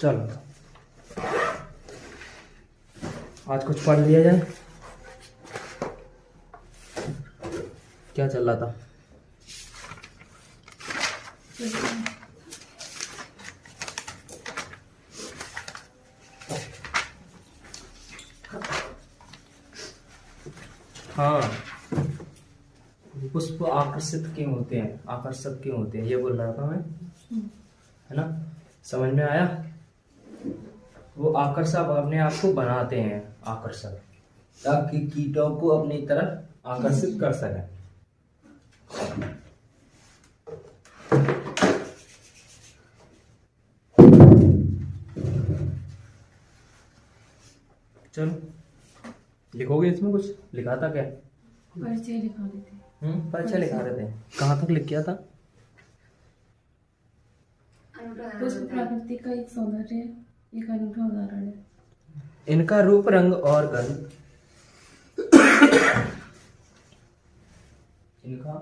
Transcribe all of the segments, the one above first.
चलो आज कुछ पढ़ लिया जाए। क्या चल रहा था? हाँ, पुष्प आकर्षित क्यों होते हैं, आकर्षक क्यों होते हैं, ये बोल रहा था मैं, है ना? समझ में आया? वो आकर्षक अपने आप को बनाते हैं आकर्षक, ताकि कीटों को अपनी तरफ आकर्षित कर सकें। चलो लिखोगे इसमें? कुछ लिखा था क्या? परिचय लिखा रहे थे। परिचय लिखा रहे थे। कहाँ तक लिख किया था? पुष्प प्रकृति का एक सौंदर्य, एक अनूठा उदाहरण है। इनका रूप, रंग और गंध इनका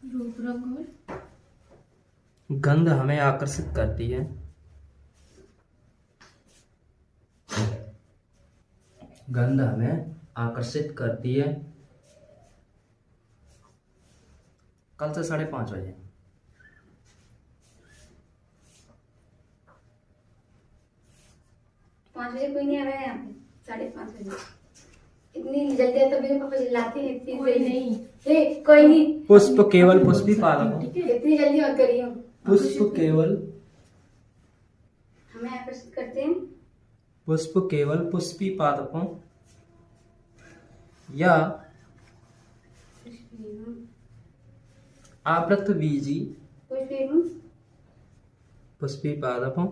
रूप, रंग और गंध हमें आकर्षित करती है। गंध हमें आकर्षित करती है। कल से 5:30 बजे। पाँच बजे कोई नहीं आ रहा है यहाँ पे। 5:30 बजे इतनी जल्दी है, तभी पापा चिल्लाते हैं इतनी कोई जल्दी। नहीं। कोई नहीं। पुष्प केवल पुष्पी पादपों, ठीक है। इतनी जल्दी मत करिए। पुष्प केवल हमें आकर्षित करते हैं। पुष्प केवल पुष्पी पादपों या आवृतबीजी पुष्पी पादपों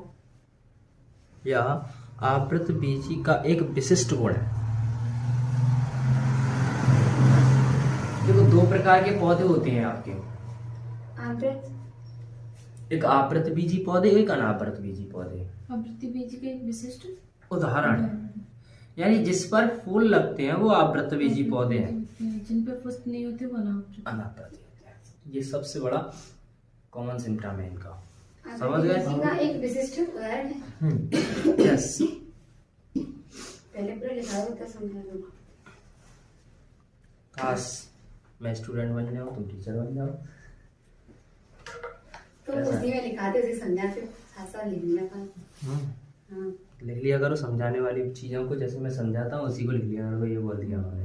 या आवृतबीजी का एक विशिष्ट गुण है। देखो, 2 प्रकार के पौधे होते हैं आपके, एक आवृतबीजी पौधे, एक अनावृतबीजी पौधे। आवृतबीजी का एक विशिष्ट उदाहरण है, यानी जिस पर फूल लगते हैं वो आवृतबीजी पौधे हैं, जिन पे पुष्प नहीं होते वो अनावृत। ये सबसे बड़ा कॉमन सिम्टम है इनका। समझ गए? का एक विशिष्ट उदाहरण है। यस। पहले पूरा लिखा होता, समझा लो। काश मैं स्टूडेंट बन जाऊं, तुम टीचर बन जाओ। तो उसी में लिखाते, उसे समझाते, साथ साथ लिख लिया था। हाँ, लिख लिया करो समझाने वाली चीजों को, जैसे मैं समझाता हूँ उसी को लिख लिया करो। ये बोल दिया मैंने।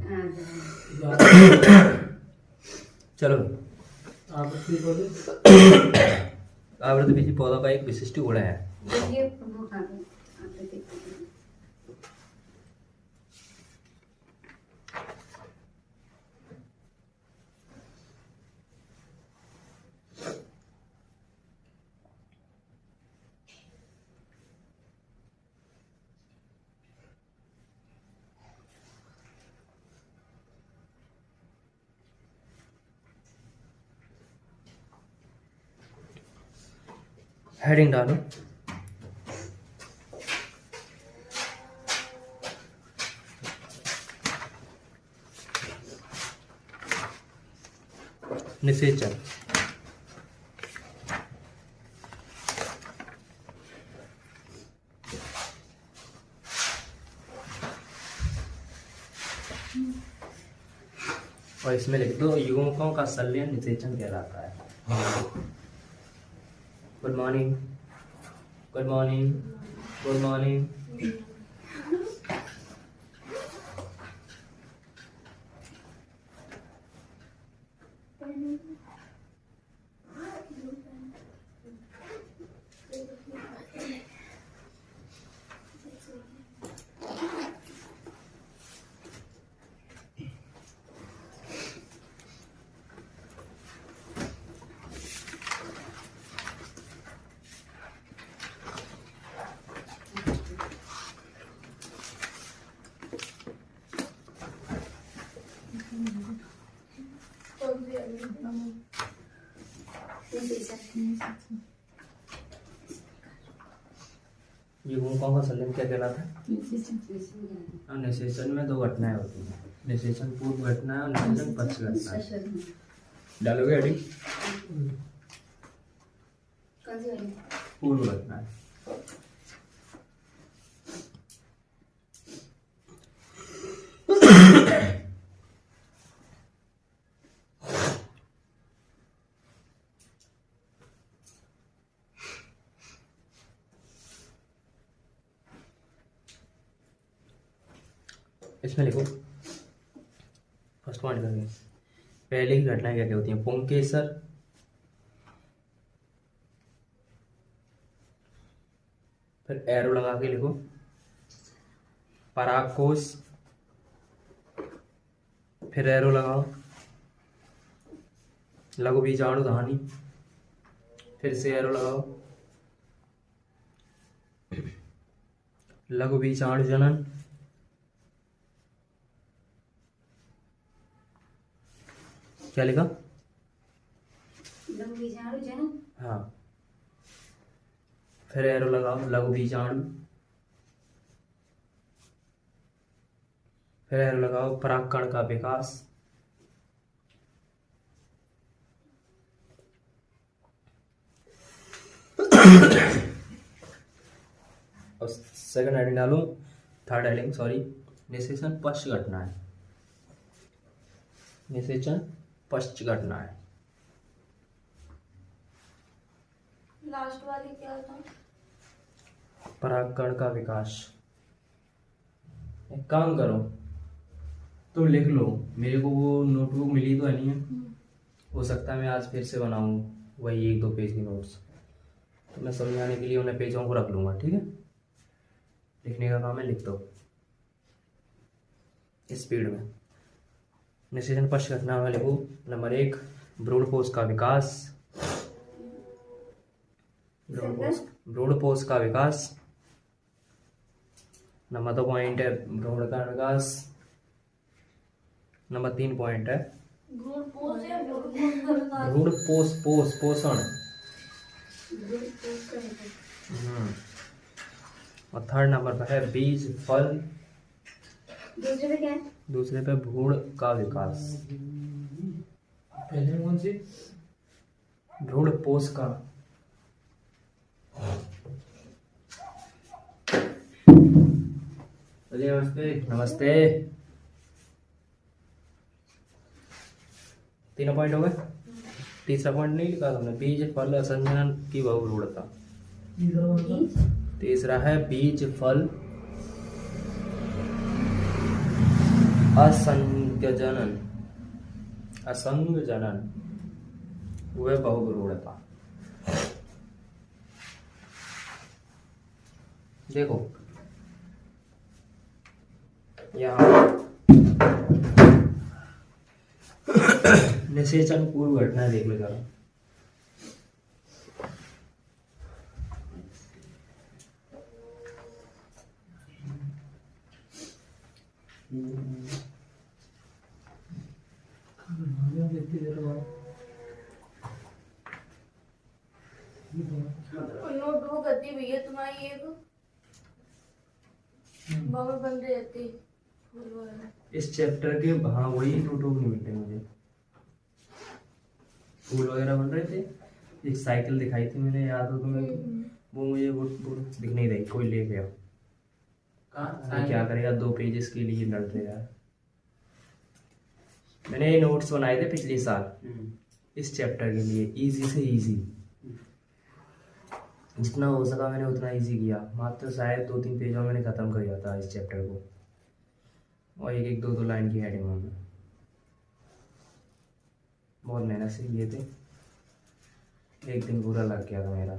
चलो, आवृतबीजी पौधों का एक विशिष्ट गुण है। देखिए वो कहाँ पे आते थे। हेडिंग डालो। निषेचन। और इसमें लिख दो, युग्मकों का संलयन निषेचन कहलाता है। Good morning, good morning, good morning. युग्मकों का संलयन क्या कहलाता है? निषेचन में 2 घटनाएं होती हैं। निषेचन पूर्व घटना है और निषेचन पश्च घटना है। डालोगे हेडिंग? कौन सी वाली? पूर्व घटना। इसमें लिखो फर्स्ट पॉइंट करके पहले की घटनाएं क्या क्या होती हैं। पुंकेसर, फिर एरो लगा के लिखो। परागकोश, फिर एरो लगाओ। लघु बीजाणु धानी, फिर से एरो लगाओ। लघु बीजाणु जनन, क्या लिखा? लघु बीजाणु जनन। हाँ, फिर एरो लगाओ। लघु बीजाणु, फिर एरो लगाओ। परागकण का विकास, और सेकंड हेडिंग डालो, थर्ड हेडिंग सॉरी, निषेचन पश्च घटनाएं। निषेचन पश्च घटनाएं। लास्ट वाली क्या था? परागकण का विकास। एक काम करो, तुम लिख लो। मेरे को वो नोटबुक मिली तो है नहीं है, हो सकता है मैं आज फिर से बनाऊं वही 1-2 पेज की नोट्स। तो मैं समझाने के लिए उन्हें पेजों को रख लूंगा, ठीक है। लिखने का काम है, लिख दो स्पीड में। निषेचन पश्च घटना में लिखो। नंबर 1, भ्रूणपोष का विकास। भ्रूणपोष का विकास। नंबर 2 पॉइंट है भ्रूण का विकास। नंबर 3 पॉइंट है भ्रूणपोष या भ्रूणपोष का विकास? भ्रूणपोष पोषण। और थर्ड नंबर पर है बीज फल। दूसरे पे क्या है? दूसरे पे भ्रूण का विकास। पहले कौन सी? भ्रूणपोष का। चलिए नमस्ते। नमस्ते। 3 पॉइंट हो गए। तीसरा पॉइंट नहीं लिखा तुमने, बीज फल असंजनन की बहुभ्रूणता। तीसरा है बीज फल असंजनन। असंजनन वह बहुभ्रूणता। देखो यहाँ निषेचन पूर्व घटना देख लो जरा। नोटबुक गद्दी भी है तुम्हारी एक बबल बन रही रहती। इस चैप्टर के हाँ वही नोटबुक नहीं मिलते मुझे। फूल वगैरह बन रहे थे, एक साइकिल दिखाई थी मैंने, याद हो तुम्हें वो मुझे वो दिख नहीं रही। कोई ले गया, क्या करेगा, 2 पेजेस के लिए लड़ते यार। मैंने ये नोट्स बनाए थे पिछले साल इस चैप्टर के लिए, इजी से इजी। जितना हो सका मैंने उतना इजी किया। मात्र शायद 2-3 पेजों में मैंने खत्म कर दिया था इस चैप्टर को, और 1-2 लाइन की हेडिंग में। बहुत मेहनत से किए थे, एक दिन पूरा लग गया था मेरा।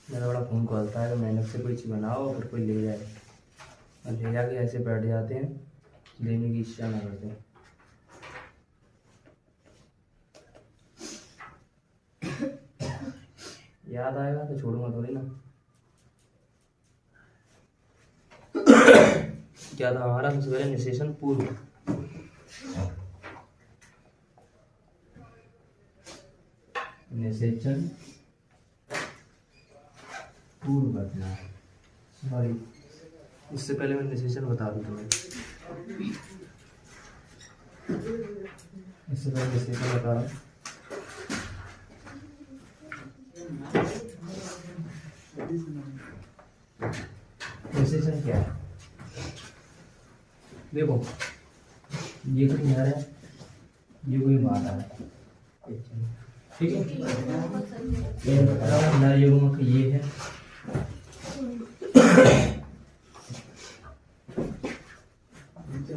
मेरा बड़ा फोन खोलता है तो मेहनत से कोई चीज़ बनाओ फिर कोई ले जाए, और ले जाके ऐसे बैठ जाते हैं, लेने की इच्छा ना करते। याद आएगा तो छोड़ूंगा थोड़ी ना। क्या था हमारा सबसे पहले निषेचन पूर्व। निषेचन पूर्व घटना, सॉरी उससे पहले मैं निषेचन बता दूं तुम्हें। इससे पहले डिसीजन बता रहा हूँ। डिसीजन क्या है? देखो, ये कोई नर है, ये कोई मादा है, ठीक है? ये बताओ नर युग्मक ये है,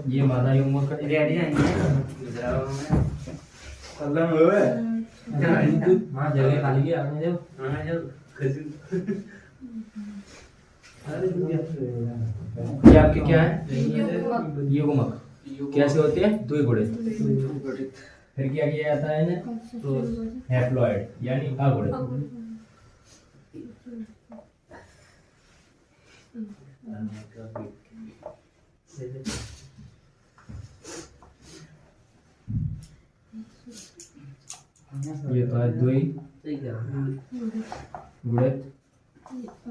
ये मादा युग्मक का हाँ जगह खाली है आपने जो ये आपके क्या है? युग्मक कैसे होते हैं? द्विगुणित। फिर क्या किया जाता है इन्हें? हैप्लॉइड यानी अगुणित। ये तो है द्विगुणित।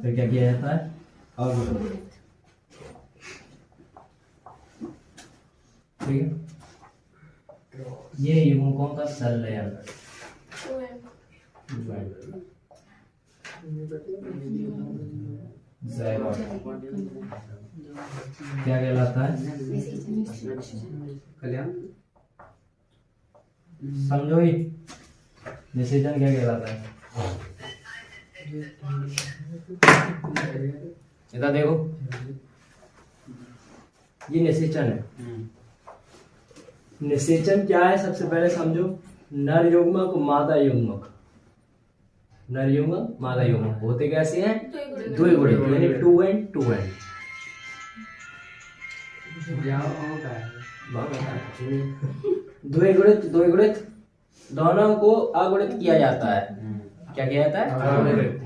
फिर क्या किया जाता है? अगुणित। ठीक है, ये युग्मकों का संलयन क्या कहलाता है? समझो ही, निषेचन क्या कहलाता है? इधर देखो, ये निषेचन है। निषेचन क्या है? सबसे पहले समझो, नर युग्मक मादा युग्मक। नर युग्मक मादा युग्मक होते कैसे हैं? द्विगुणित यानी 2 and 2 and। द्विगुणित दोनों को अगुणित किया जाता है। क्या किया जाता है?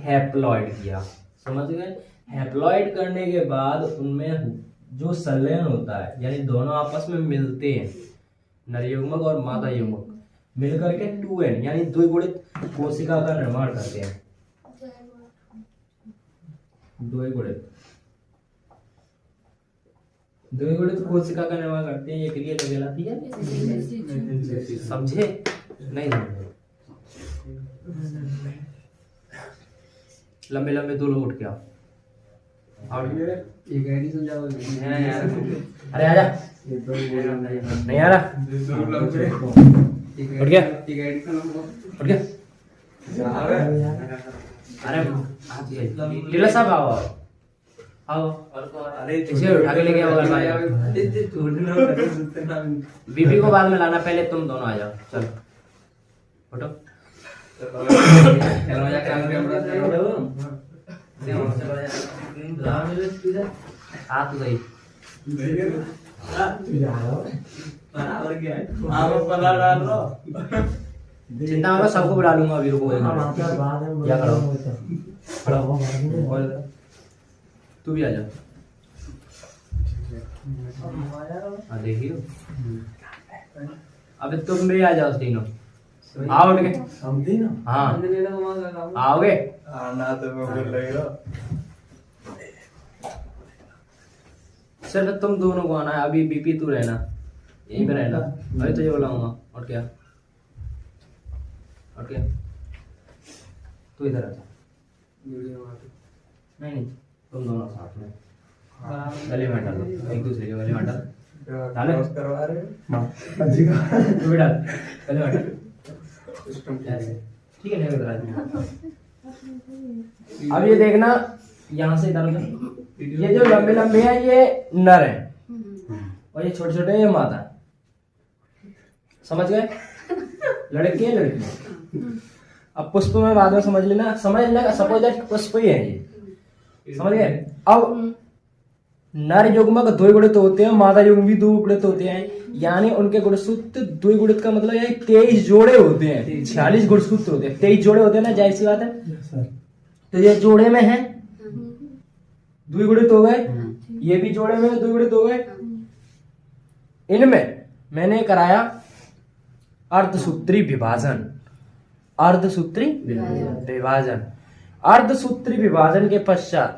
हैप्लॉइड किया। समझ गए? हैप्लॉइड करने के बाद उनमें जो संलयन होता है यानी दोनों आपस में मिलते हैं, नर युग्मक और मादा युग्मक मिलकर के 2n यानी द्विगुणित कोशिका का निर्माण करते हैं। द्विगुणित कोशिका का निर्माण करते हैं। ये क्रिया क्या कहलाती है? समझे? नहीं समझे? लंबे लंबे दो लोग उठ के आओ। अरे आजा, नहीं आ रहा? उठ गया? उठ गया? अरे लीला साहब आओ आओ इसे उठा के लेके आओ। बीबी को बाद में लाना, पहले तुम दोनों आ जाओ। चलो उठो। हाथ गई चिंता होगा, सबको बुला लूंगा अभी। रुको क्या करो, तू भी आ जा। देखियो, अबे तुम भी आ जाओ तीनों। आओ उठ के। हाँ आओगे? सिर्फ तुम दोनों को आना है। अभी बीपी तू रहना, यहीं पे रहना। अभी तुझे बुलाऊंगा। और क्या? और क्या? तू इधर आ जा। नहीं, तुम दोनों साथ में गले में डालो, एक दूसरे के गले में डालो। तू भी डाल गले में डाल। ठीक है, अब ये देखना, यहाँ से इधर ये जो लंबे लंबे हैं ये नर हैं और ये छोटे छोटे ये मादा है। समझ गए? लड़के लड़की। अब पुष्प में बाद में समझ लेना, सपोज दैट पुष्प ही है ये। समझ गए? अब नर युग्मक द्विगुणित होते हैं, मादा युग्म भी द्विगुणित होते हैं। यानी उनके गुणसूत्र द्विगुणित का मतलब यानी 23 जोड़े होते हैं। 46 गुणसूत्र होते हैं, 23 जोड़े होते हैं ना, जाहिर सी बात है। तो ये जोड़े में है, द्विगुणित हो गए। ये भी जोड़े में द्विगुणित हो गए। इनमें मैंने कराया अर्धसूत्री विभाजन। अर्धसूत्री विभाजन। अर्धसूत्री विभाजन के पश्चात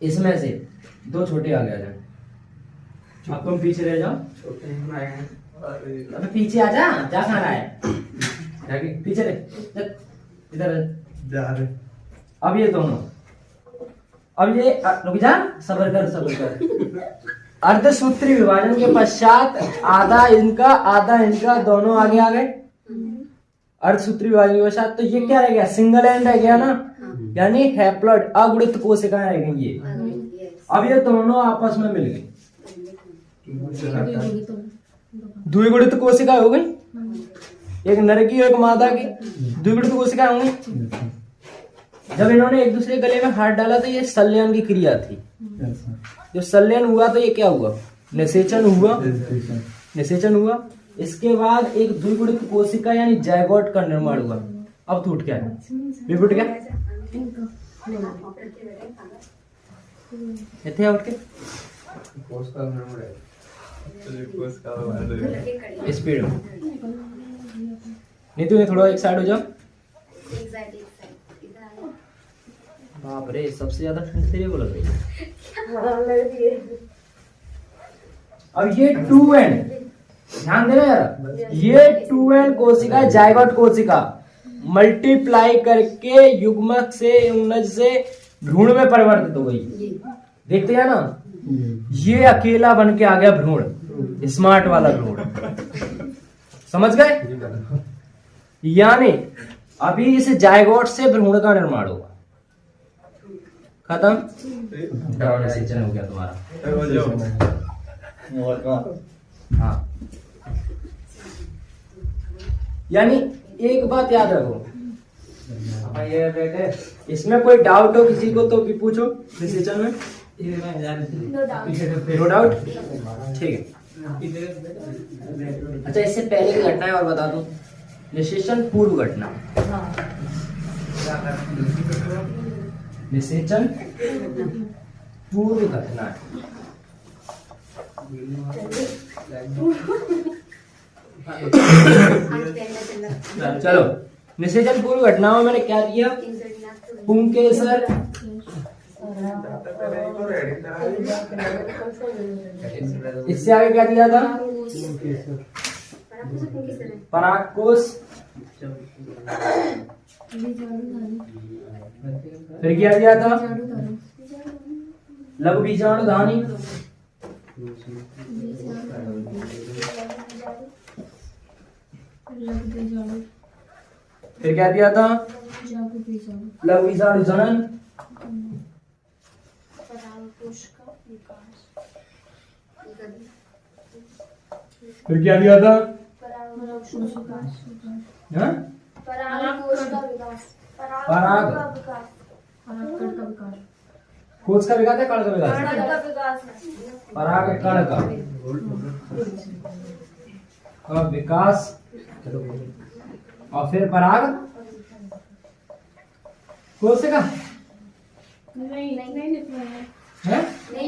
इसमें से दो छोटे आ गए। अब तुम पीछे रह जाओ। अबे पीछे आ जा, जा कहाँ रहा है? जाके पीछे रह, चल, इधर जा रहे। अब ये दोनों, अब ये रुक जा, सब्र कर। अर्धसूत्री विभाजन के पश्चात आधा इनका दोनों आगे आ गए। अर्धसूत्री विभाजन के पश्चात तो ये क्या रह गया? सिंगल एंड रह गया ना, यानी हैप्लॉइड अगुणित कोशिकाएं रह गई ये। अब ये दोनों आपस में मिल गई, द्विगुणित कोशिका हो गई, एक नर की एक मादा की द्विगुणित कोशिका हो गई। जब इन्होंने एक दूसरे गले में हाथ डाला तो ये संलयन की क्रिया थी। जब संलयन हुआ तो ये क्या हुआ? निषेचन हुआ। इसके बाद एक द्विगुणित कोशिका यानी जायगोट का निर्माण हुआ। अब टूट क्या है? विपुट क्या इतने उठ के स्पीड में नहीं, तू थोड़ा एक साइड हो जाओ। बाप रे, सबसे ज्यादा ठंड तेरे को लग रही है। अब ये 2n, ध्यान देना यार, ये 2n कोशिका जायगोट कोशिका मल्टीप्लाई करके युग्मक से उन्नज से भ्रूण में परिवर्तित हो गई। देखते हैं ना, ये अकेला बन के आ गया भ्रूण, स्मार्ट वाला भ्रूण। समझ गए? यानी अभी इस जायगोट से भ्रूण का निर्माण होगा। खत्म, निषेचन हो गया तुम्हारा। हाँ, यानी एक बात याद रखो, ये बेटे इसमें कोई डाउट हो किसी को तो भी पूछो निषेचन में। नो डाउट, ठीक है। अच्छा, इससे पहले की घटना है और बता दूं, निषेचन पूर्व घटना। निषेचन पूर्व घटना। चलो, निषेचन पूर्व घटनाओं में मैंने क्या दिया? पुंकेसर, इससे आगे क्या दिया था? परागकोश, फिर क्या दिया था? लघु बीजाणुधानी, फिर क्या दिया था? लघु बीजाणु जनन, फिर क्या दिया था? पराग कोश का विकास है, कण का विकास? पराग कण का विकास, और फिर पराग कोशिका। नहीं लिखना है,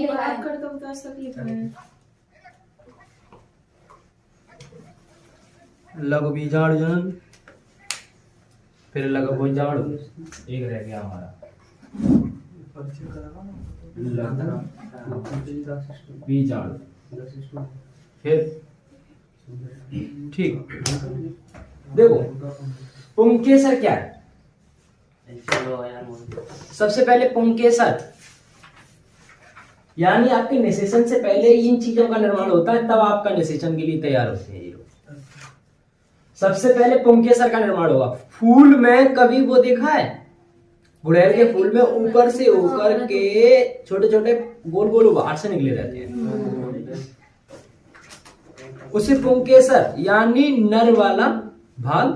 पराग कण का विकास तक लिखना है। लघु बीजाणु जनन, फिर लघु बीजाणु, एक रह गया हमारा बीजाणु, फिर ठीक। देखो पुंकेसर क्या है? सबसे पहले पुंकेसर यानी आपके निषेचन से पहले इन चीजों का निर्माण होता है, तब आपका निषेचन के लिए तैयार होते हैं ये लोग। सबसे पहले पुंकेसर का निर्माण होगा। फूल में कभी वो देखा है? गुड़हल के फूल में ऊपर से होकर के छोटे छोटे गोल गोल बाहर से निकले रहते हैं, उसे पुंकेसर यानी नर वाला भाग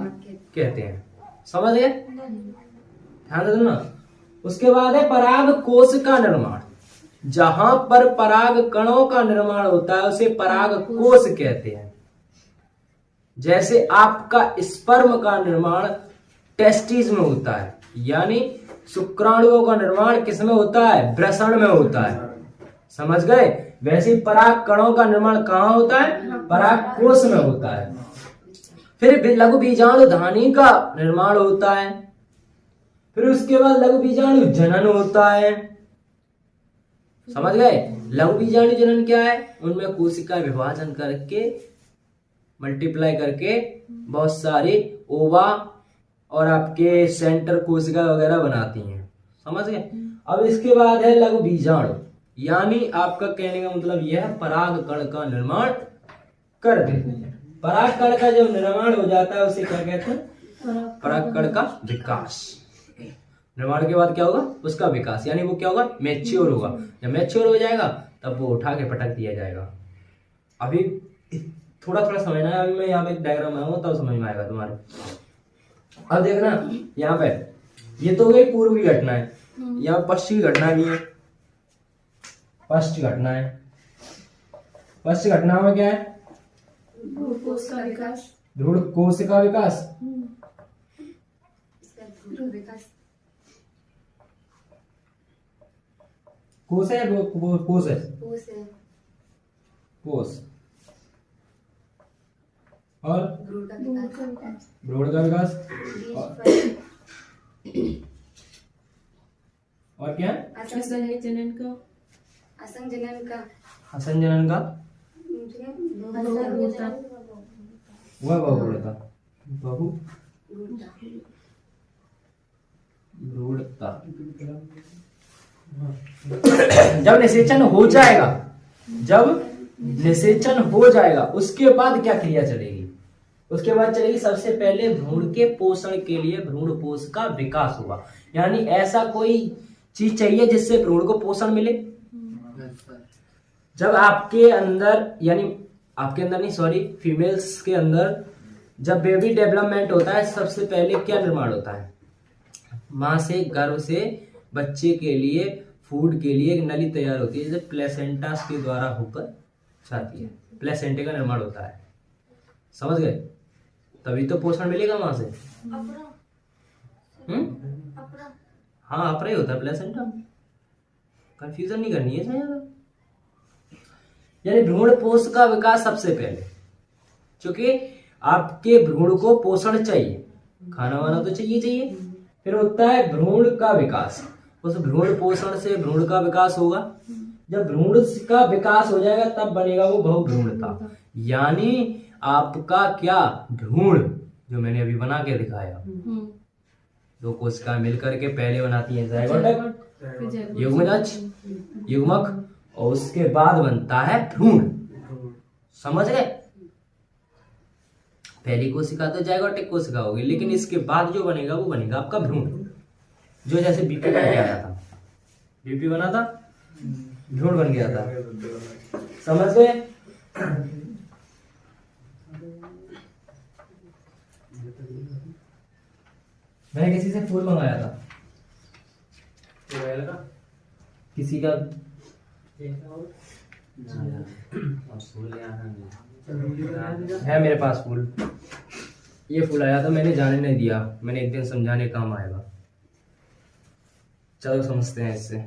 कहते हैं। समझ गए? ध्यान देना। उसके बाद है पराग कोश का निर्माण। जहां पर पराग कणों का निर्माण होता है उसे पराग कोश कहते हैं। जैसे आपका स्पर्म का निर्माण टेस्टिस में होता है, यानी शुक्राणुओं का निर्माण किसमें होता है? वृषण में होता है। समझ गए? वैसे पराग कणों का निर्माण कहाँ होता है? पराग कोश में होता है। फिर लघु बीजाणु धानी का निर्माण होता है, फिर उसके बाद लघु बीजाणु जनन होता है। समझ गए? लघु बीजाणु जनन क्या है? उनमें कोशिका विभाजन करके मल्टीप्लाई करके बहुत सारे ओवा और आपके सेंटर कोशिका वगैरह बनाती हैं, समझ गए। अब इसके बाद है लघु बीजाणु, यानी आपका कहने का मतलब यह है पराग कण का निर्माण कर देते हैं। पराग कण का जब निर्माण हो जाता है उसे क्या कहते हैं? पराग कण का विकास। निर्माण के बाद क्या होगा? उसका विकास, यानी वो क्या होगा? मैच्योर होगा। जब मैच्योर हो जाएगा तब वो उठा के पटक दिया जाएगा। अभी थोड़ा थोड़ा समझना है, अभी मैं यहाँ पे एक डायग्राम बनाऊंगा तब समझ में आएगा तुम्हारे। अब देखना यहाँ पे, ये तो गई पूर्वी घटना है, यहाँ पश्चिमी घटना भी है। पश्चिम घटना है, पश्चिम घटना में क्या है? भ्रूण कोश का विकास। भ्रूण कोशिका विकास। इसका भ्रूण विकास। कोश है, कोश है, कोश है। कोश। और भ्रूण का भ्रूण विकास। का विकास। भ्रूण का विकास। बीज फल। और क्या? असंग जनन का। असंग जनन का। असंजनन का बहुभ्रूणता। वह बहुभ्रूणता। बहु भ्रूणता। जब निषेचन हो जाएगा, जब निषेचन हो जाएगा उसके बाद क्या क्रिया चलेगी? उसके बाद चलेगी सबसे पहले भ्रूण के पोषण के लिए भ्रूण कोश का विकास होगा। यानी ऐसा कोई चीज चाहिए जिससे भ्रूण को पोषण मिले। जब आपके अंदर, यानी आपके अंदर नहीं, सॉरी, फीमेल्स के अंदर जब बेबी डेवलपमेंट होता है सबसे पहले क्या निर्माण होता है? माँ से, गर्भ से बच्चे के लिए फूड के लिए एक नली तैयार होती है, जैसे प्लेसेंटा के द्वारा होकर जाती है। प्लेसेंटे का निर्माण होता है, समझ गए? तभी तो पोषण मिलेगा माँ से। हाँ, अपरा ही होता है प्लेसेंटा, कंफ्यूजन नहीं करनी है ज्यादा। यानी भ्रूण पोष का विकास सबसे पहले, क्योंकि आपके भ्रूण को पोषण चाहिए, खाना वाना तो चाहिए। फिर होता है भ्रूण का विकास, उस भ्रूण पोषण से भ्रूण का विकास होगा। जब भ्रूण का विकास हो जाएगा तब बनेगा वो बहुभ्रूणता, यानी आपका क्या? भ्रूण जो मैंने अभी बना के दिखाया, दो कोशिकाएं मिलकर के पहले बनाती है ज़ायगोट, युग्मज, युग्मक, और उसके बाद बनता है भ्रूण। समझ गए? पहली कोशिका तो जायगोटिक कोशिका होगी, लेकिन इसके बाद जो बनेगा वो बनेगा आपका भ्रूण। जो जैसे बीपी बन गया था, बीपी बना था, भ्रूण बन गया था। समझ गए? मैंने किसी से फूल मंगाया था, किसी का है मेरे पास फूल। ये फूल आया था, मैंने जाने नहीं दिया, मैंने एक दिन समझाने काम आएगा। चलो समझते हैं इससे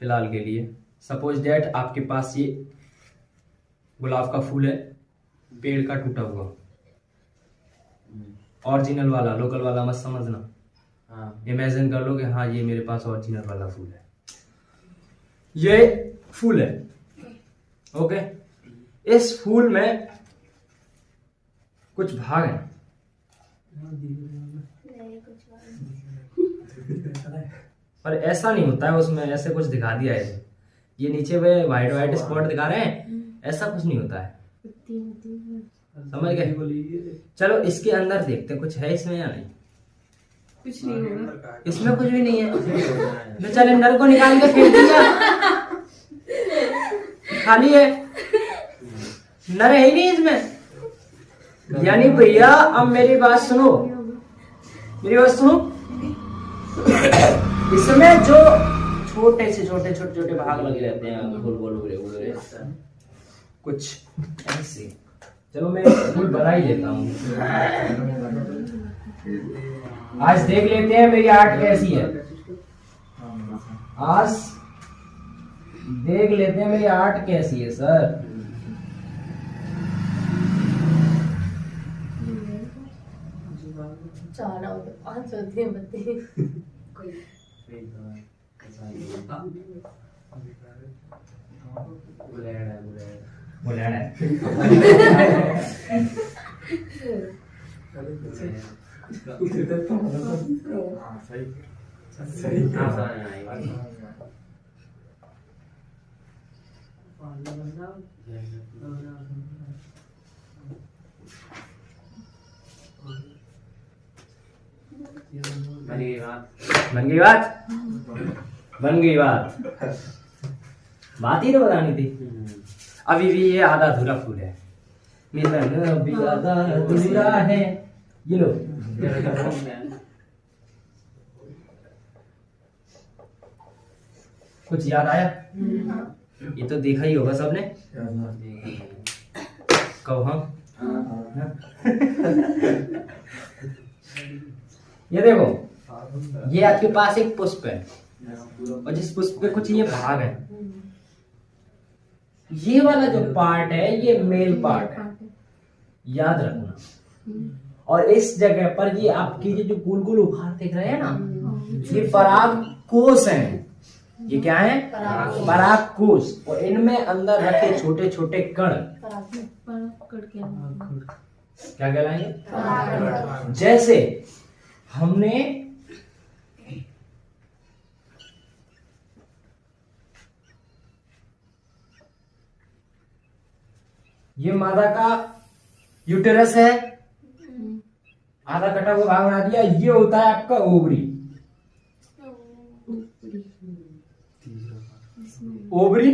फिलहाल के लिए। सपोज दैट आपके पास ये गुलाब का फूल है, पेड़ का टूटा हुआ, ओरिजिनल वाला, लोकल वाला मत समझना। इमेजिन कर लो कि हाँ ये मेरे पास ओरिजिनल वाला फूल है, ये फूल है, ओके। इस फूल में कुछ भाग हैं, पर ऐसा नहीं होता है उसमें, ऐसे कुछ दिखा दिया है, ये नीचे पे व्हाइट व्हाइट स्पॉट दिखा रहे हैं, ऐसा कुछ नहीं होता है। समझ गए? चलो इसके अंदर देखते कुछ है इसमें या नहीं। कुछ नहीं होगा इसमें, कुछ भी नहीं है। तो चल नर को निकाल के फेंक दिया, खाली है, नर है ही नहीं इसमें। यानी भैया अब मेरी बात सुनो, मेरी बात सुनो, इसमें जो छोटे से छोटे भाग लगे रहते हैं, गोल गोल उड़े कुछ ऐसे। चलो मैं फूल बना ही लेता हूँ। आज देख लेते हैं मेरी आर्ट कैसी है। आज देख लेते हैं मेरी आर्ट कैसी है सर। बुलेड है। बन गई बात। बन गई बात। बात ही तो बतानी थी। अभी भी ये आधा अधूरा फूल है। मिलन अभी आधा अधूरा है। ये लो। कुछ याद आया? ये तो देखा ही होगा सबने। कहो हाँ। ये देखो, ये आपके पास एक पुष्प है और जिस पुष्प पे कुछ ये भाग है, ये वाला जो पार्ट है ये मेल पार्ट है, याद रखना। और इस जगह पर ये आपकी जो गोल गोल उभार दिख रहे हैं ना, ये पराग कोश हैं। ये क्या है? पराग कोश। और इनमें अंदर रखे छोटे छोटे कण क्या कहलाएंगे? जैसे हमने ये मादा का यूटेरस है, आधा कटा हुआ भाग बना दिया। ये होता है आपका ओवरी। ओवरी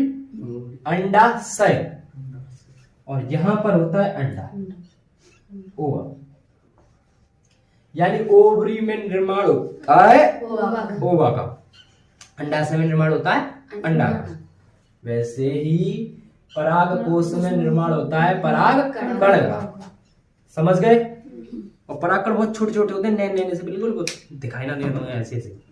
अंडाशय, और यहां पर होता है अंडा, ओवा। यानी ओवरी में निर्माण होता है ओवा का, अंडाशय में निर्माण होता है अंडा का। वैसे ही पराग कोश में निर्माण होता है पराग कण का। समझ गए? और पराग कण बहुत छोटे छोटे होते हैं, नए नए से बिल्कुल दिखाई ना देते हैं, ऐसे ऐसे।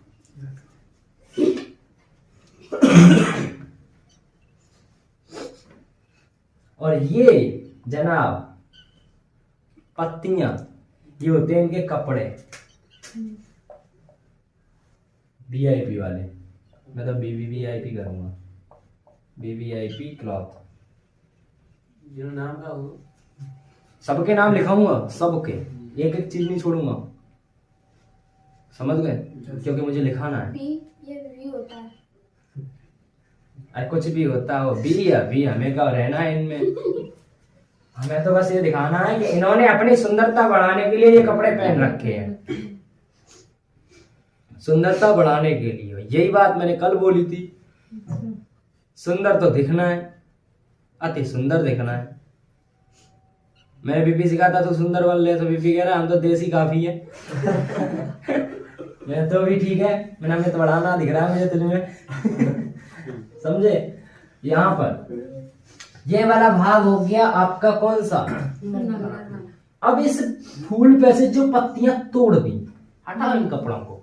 और ये जनाब पत्तियां, ये होते हैं इनके कपड़े, वीआईपी वाले। मैं तो वीवीआईपी करूंगा, वीवीआईपी क्लॉथ। नाम का हो, सबके नाम लिखाऊंगा, सबके, एक एक चीज नहीं छोड़ूंगा। समझ गए? क्योंकि मुझे लिखाना है। ये भी होता है। अरे कुछ भी होता हो, भी हमें क्या रहना है इनमें। हमें तो बस ये दिखाना है कि इन्होंने अपनी सुंदरता बढ़ाने के लिए ये कपड़े पहन रखे हैं, सुंदरता बढ़ाने के लिए। यही बात मैंने कल बोली थी। सुंदर तो दिखना है, अति सुंदर दिखना है। मैंने बीबी से कहा था तो सुंदर बन ले, तो बीबी कह रहा हम तो देसी काफी है। मैं तो भी ठीक है, मैंने हमें तो बढ़ाना दिख रहा है मुझे तुझमें। समझे? यहाँ पर ये वाला भाग हो गया आपका कौन सा? अब इस फूल पे से जो पत्तियां तोड़ दी, हटाओ इन कपड़ों को,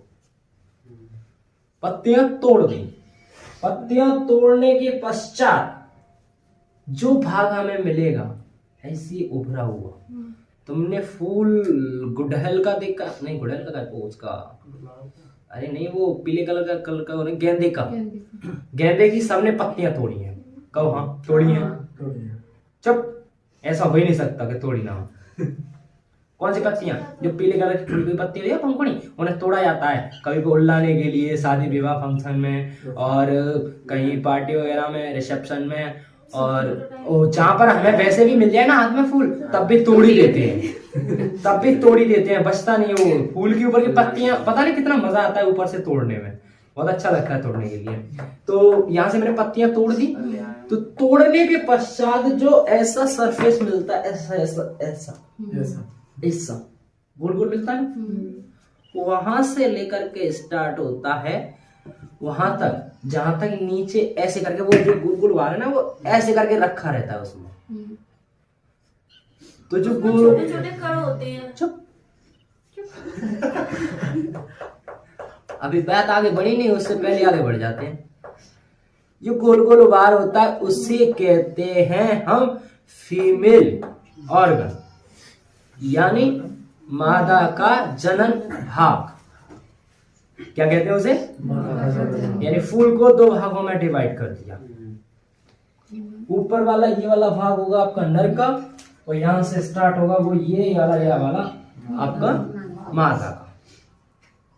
पत्तियां तोड़ दी। पत्तियां तोड़ने के पश्चात जो भाग हमें मिलेगा ऐसी उभरा हुआ, तुमने फूल गुड़हल का देखा? नहीं, गुड़हल का वो उसका, अरे नहीं, वो पीले कलर का गेंदे का, गेंदे की सबने पत्तियां तोड़ी हैं। कहो हाँ, तोड़ी हैं। चुप, ऐसा हो ही नहीं सकता कि तोड़ी ना हो। कौन सी पत्तियां? जो पीले कलर की फूल की पत्ती है पंखुड़ी, उन्हें तोड़ा जाता है कभी को उल्लाने के लिए, शादी विवाह फंक्शन में, और कहीं पार्टी वगैरह में, रिसेप्शन में, और जहां पर हमें वैसे भी मिल जाए ना हाथ में फूल, तब भी तोड़ी देते हैं। तब भी तोड़ी देते हैं, बचता नहीं है वो फूल के ऊपर की पत्तियां। पता नहीं कितना मजा आता है ऊपर से तोड़ने में, बहुत अच्छा लगता है तोड़ने के लिए। तो यहाँ से मैंने पत्तियां तोड़ दी। तो तोड़ने के पश्चात जो ऐसा सरफेस मिलता है, ऐसा ऐसा ऐसा ऐसा गोल गोल मिलता है, वहां से लेकर के स्टार्ट होता है वहां तक, जहां तक नीचे ऐसे करके वो जो गोल गोल वाला है ना, वो ऐसे करके रखा रहता है उसमें। तो जो गोल छोटे छोटे कण होते हैं। चुप, अभी बात आगे बढ़ी नहीं, उससे पहले आगे बढ़ जाते हैं। जो गोल गोल उभार होता है उसे कहते हैं हम फीमेल ऑर्गन, यानी मादा का जनन भाग। क्या कहते हैं उसे? यानी फूल को दो भागों में डिवाइड कर दिया। ऊपर वाला ये वाला भाग होगा आपका नर का, और यहाँ से स्टार्ट होगा वो ये वाला आपका मादा का।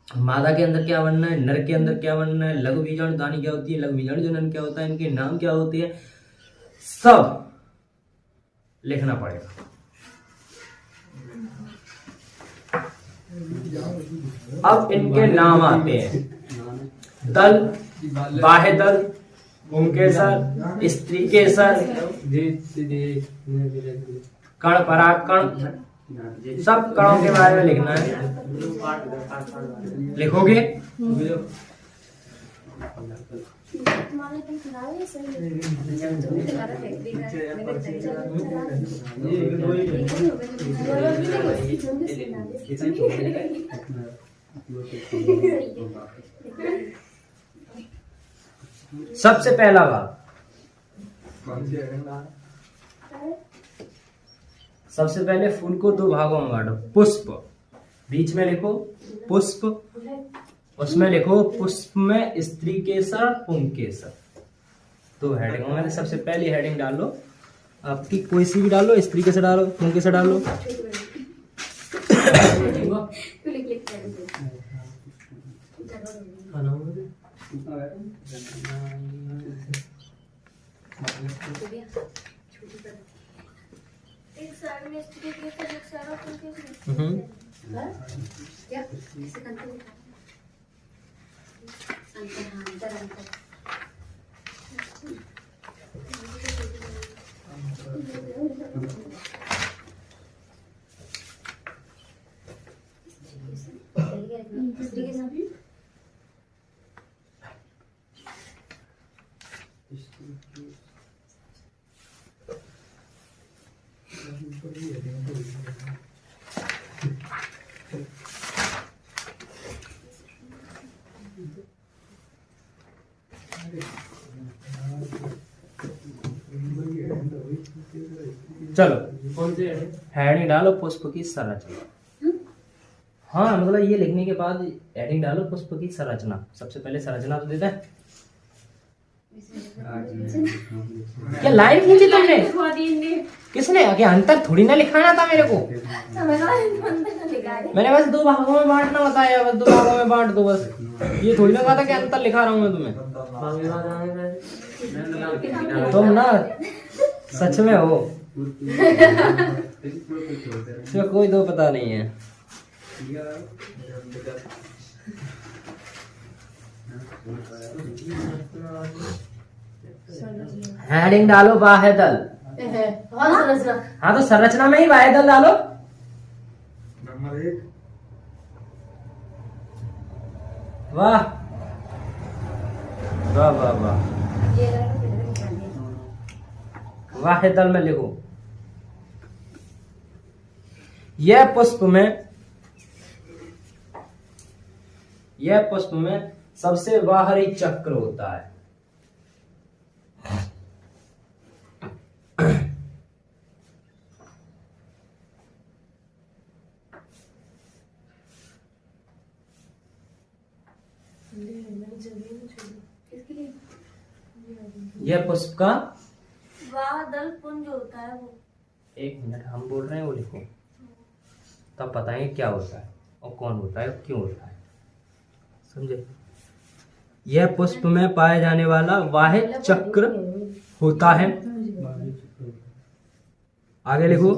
मादा के अंदर क्या बनना है, नर के अंदर क्या बनना है, लघु बीजाणु दानी क्या होती है, लघु बीजाणु जनन क्या होता है, इनके नाम क्या होते हैं, सब लिखना पड़ेगा। अब इनके नाम आते हैं, दल, बाह्य दल, पुंकेसर, स्त्री केसर, कण परागकण, सब कणों के बारे में लिखना है। लिखोगे? सबसे पहला भाग, सबसे पहले फूल को दो भागों में बांटो। पुष्प, बीच में लिखो पुष्प, उसमें लिखो पुष्प में स्त्री केसर पुंकेसर। तो हेडिंग में सबसे पहली हेडिंग डालो आपकी, कोई सी भी डालो, स्त्री केसर डालो, पुंकेसर डालो। एक साइड में स्त्री केसर, एक साइड में पुंकेसर। क्या इसे अंतर अंतर चलो हेडिंग डालो पुष्प की संरचना। हाँ मतलब ये लिखने के बाद हेडिंग डालो पुष्प की संरचना। सबसे पहले संरचना तो देता है। क्या लाइन खींची तुमने? किसने? क्या अंतर थोड़ी ना लिखाना था मेरे को। मैंने बस दो भागों में बांटना बताया, बस दो भागों में बांट दो बस। ये थोड़ी ना कहा था कि अंतर लिखा रहा हूँ मैं तुम्हें। तुम ना सच में हो, इसमें कोई दो पता नहीं है। हेडिंग डालो बाह्य दल। हाँ तो संरचना में ही बाह्य दल डालो। नंबर 1। वाह वाह वाह वाह। बाह्य दल में लिखो, यह पुष्प में सबसे बाहरी चक्र होता है। यह पुष्प का वाह दल पुंज होता है वो। एक मिनट, हम बोल रहे हैं वो लिखो, तब बताएंगे क्या होता है और कौन होता है और क्यों होता है, समझे? यह पुष्प में पाए जाने वाला वाहिद चक्र होता है। आगे लिखो,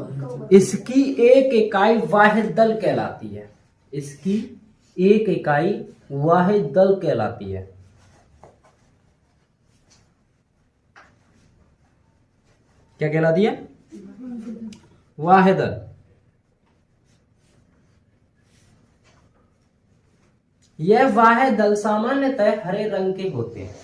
इसकी एक इकाई वाहिद दल कहलाती है। इसकी एक इकाई वाहिद दल कहलाती है। क्या कहलाती है? वाहिद दल। यह वाहिद दल सामान्यतः हरे रंग के होते हैं।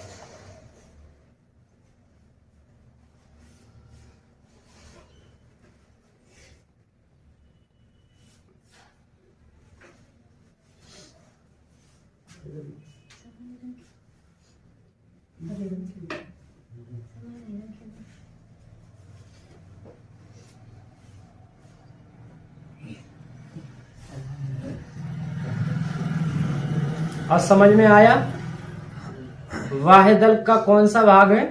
और समझ में आया? वाहिदल का कौन सा भाग है?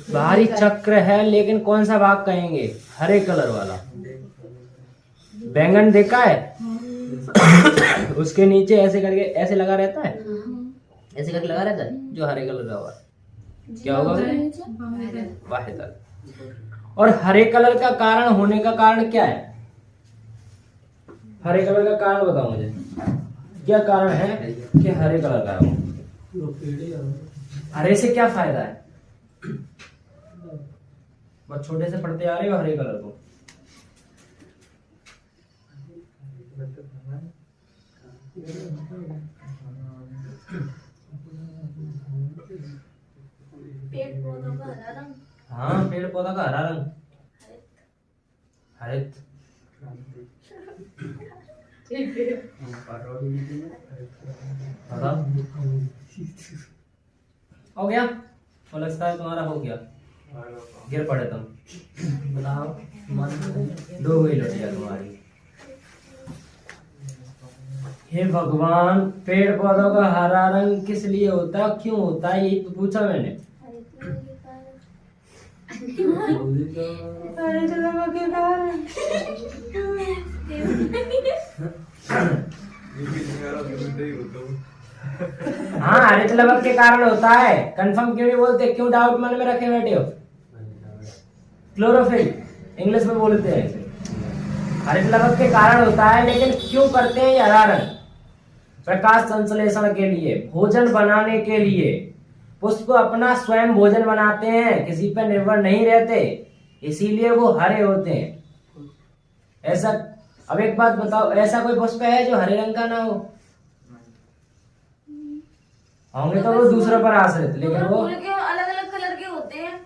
बाहरी चक्र है, लेकिन कौन सा भाग कहेंगे? हरे कलर वाला। बैंगन देखा है? उसके नीचे ऐसे करके ऐसे लगा रहता है, ऐसे करके लगा रहता है, जो हरे कलर का हुआ क्या होगा? वाहिदल। और हरे कलर का कारण होने का कारण क्या है? हरे कलर का कारण बताओ मुझे, क्या कारण है कि हरे कलर का हो? हरे से क्या फायदा है? बस छोटे से पढ़ते आ रहे हो हरे कलर को। पेड़ पौधों का हरा रंग। हाँ, पेड़ पौधा का हरा रंग हरित। बताओ, हो गया? और लगता है तुम्हारा हो गया, गिर पड़े तुम। बताओ, डूब गई लड़िया तुम्हारी। हे भगवान, पेड़ पौधों का हरा रंग किस लिए होता है, क्यों होता है, यही तो पूछा मैंने। हाँ, हरित लवक के कारण होता है। कंफर्म क्यों नहीं बोलते? क्यों डाउट मन में रखे बैठे हो? क्लोरोफिल इंग्लिश में बोलते हैं इसे। हरित लवक के कारण होता है, लेकिन क्यों करते हैं ये हरा रंग? प्रकाश संश्लेषण के लिए, भोजन बनाने के लिए। पुष्प अपना स्वयं भोजन बनाते हैं, किसी पर निर्भर नहीं रहते, इसीलिए वो हरे होते हैं। ऐसा, अब एक बात बताओ, ऐसा कोई पुष्प है जो हरे रंग का ना हो? होंगे तो वो दूसरे पर आश्रित, लेकिन वो अलग अलग कलर के होते हैं।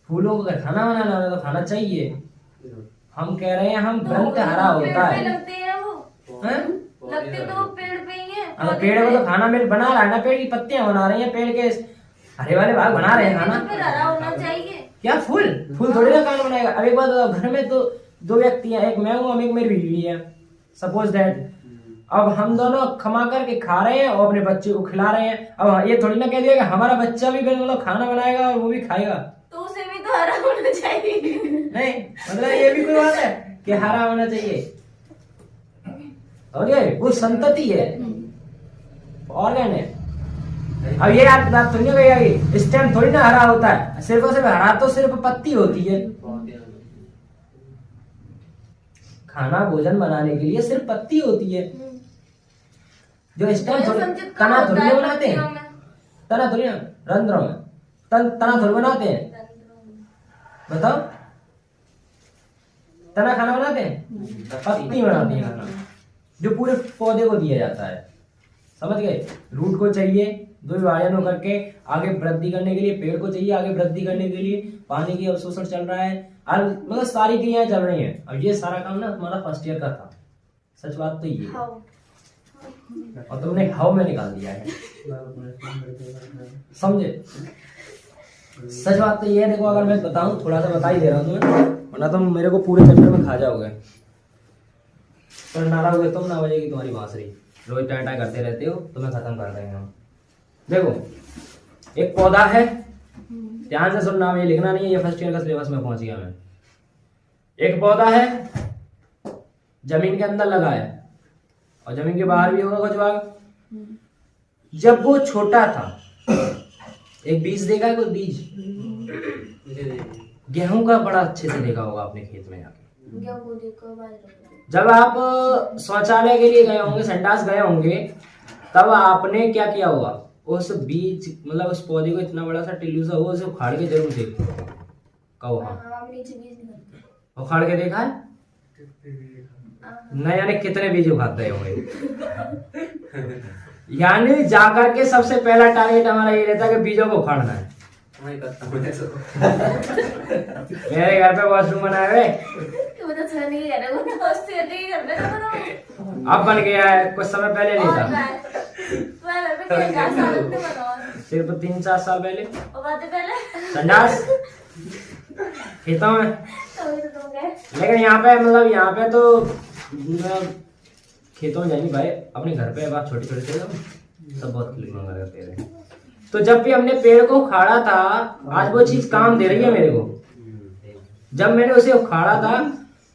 फूलों को अगर खाना बनाना है तो खाना चाहिए। हम कह रहे हैं हम रंग हरा होता है। लगते हैं वो, लगते तो पेड़ पे ही है। पेड़ को तो खाना मिल बना रहा है ना, पेड़ की पत्तियां बना रही हैं, पेड़ के हरे वाले भाग बना रहे हैं खाना। फिर हरा होना चाहिए। क्या फूल थोड़ी ना खाना बनाएगा? अब एक बात बताओ, घर में तो दो व्यक्ति हैं, एक मैं हूँ, एक मेरी बीवी है, सपोज दैट। अब हम दोनों खमा करके खा रहे हैं और अपने बच्चे को खिला रहे हैं। अब ये थोड़ी ना कह दिया कि हमारा बच्चा भी मतलब खाना बनाएगा और वो भी खाएगा, तो उसे भी तो हरा होना चाहिए। नहीं, मतलब ये भी कोई बात है कि हरा होना चाहिए? और ये वो संतति है, ऑर्गन है। अब ये बात थोड़ी ना कहेगा स्टेम थोड़ी ना हरा होता है, सिर्फ और सिर्फ हरा तो सिर्फ पत्ती होती है। खाना भोजन बनाने के लिए सिर्फ पत्ती होती है, जो स्टेम तना थोड़ी ना बनाते हैं, तना थोड़ी ना, रंध्रों में तना थोड़ी बनाते हैं। बताओ, तना खाना बनाते हैं? पत्ती बनाती है खाना, जो पूरे पौधे को दिया जाता है। समझ गए? रूट को चाहिए दो विभाजन होकर के आगे वृद्धि करने के लिए, पेड़ को चाहिए आगे वृद्धि करने के लिए, पानी की अवशोषण चल रहा है, मतलब सारी क्रियाएं चल रही हैं। अब ये सारा काम ना तुम्हारा फर्स्ट ईयर का था, सच बात तो ये, और तुमने हाउ में निकाल दिया है, समझे? सच बात तो ये है। देखो, अगर मैं बताऊं, थोड़ा सा बता ही दे रहा हूं तुम्हें, वरना तुम मेरे को पूरे चैप्टर में खा जाओगे। पर नारा हुए तुम, ना बजेगी तुम्हारी बांसुरी, रोज टाटा करते रहते हो, तुम्हें खत्म कर देंगे हम। देखो, एक पौधा है, ध्यान से सुनना, ये लिखना नहीं है, ये फर्स्ट ईयर का सिलेबस में पहुंच गया मैं। एक पौधा है, जमीन के अंदर लगा है और जमीन के बाहर भी होगा कुछ भाग। जब वो छोटा था, एक बीज देखा है, कुछ बीज गेहूं का बड़ा अच्छे से देखा होगा आपने खेत में जाके। जब आप शौचालय के लिए गए होंगे, संडास गए होंगे, तब आपने क्या किया होगा? उस बीज मतलब उस पौधे को इतना बड़ा सा टिल्लू सा हुआ, उसे उखाड़ के जरूर देखो। कहो हाँ, उखाड़ के देखा है? न जाने कितने बीज उखाड़ते होंगे। यानी जाकर के सबसे पहला टारगेट हमारा ये रहता है कि बीजों को उखाड़ना है। मेरे घर पे वॉशरूम बना है, अब बन गया है, कुछ समय पहले नहीं था, सिर्फ 3-4 साल पहले संडास खेतों में। लेकिन यहाँ पे मतलब यहाँ पे तो खेतों में जाएंगे भाई अपने घर पे, अब छोटे छोटे थे सब बहुत क्लिक मंगा पेड़। तो जब भी हमने पेड़ को उखाड़ा था, आज वो चीज काम दे रही है मेरे को। जब मैंने उसे उखाड़ा था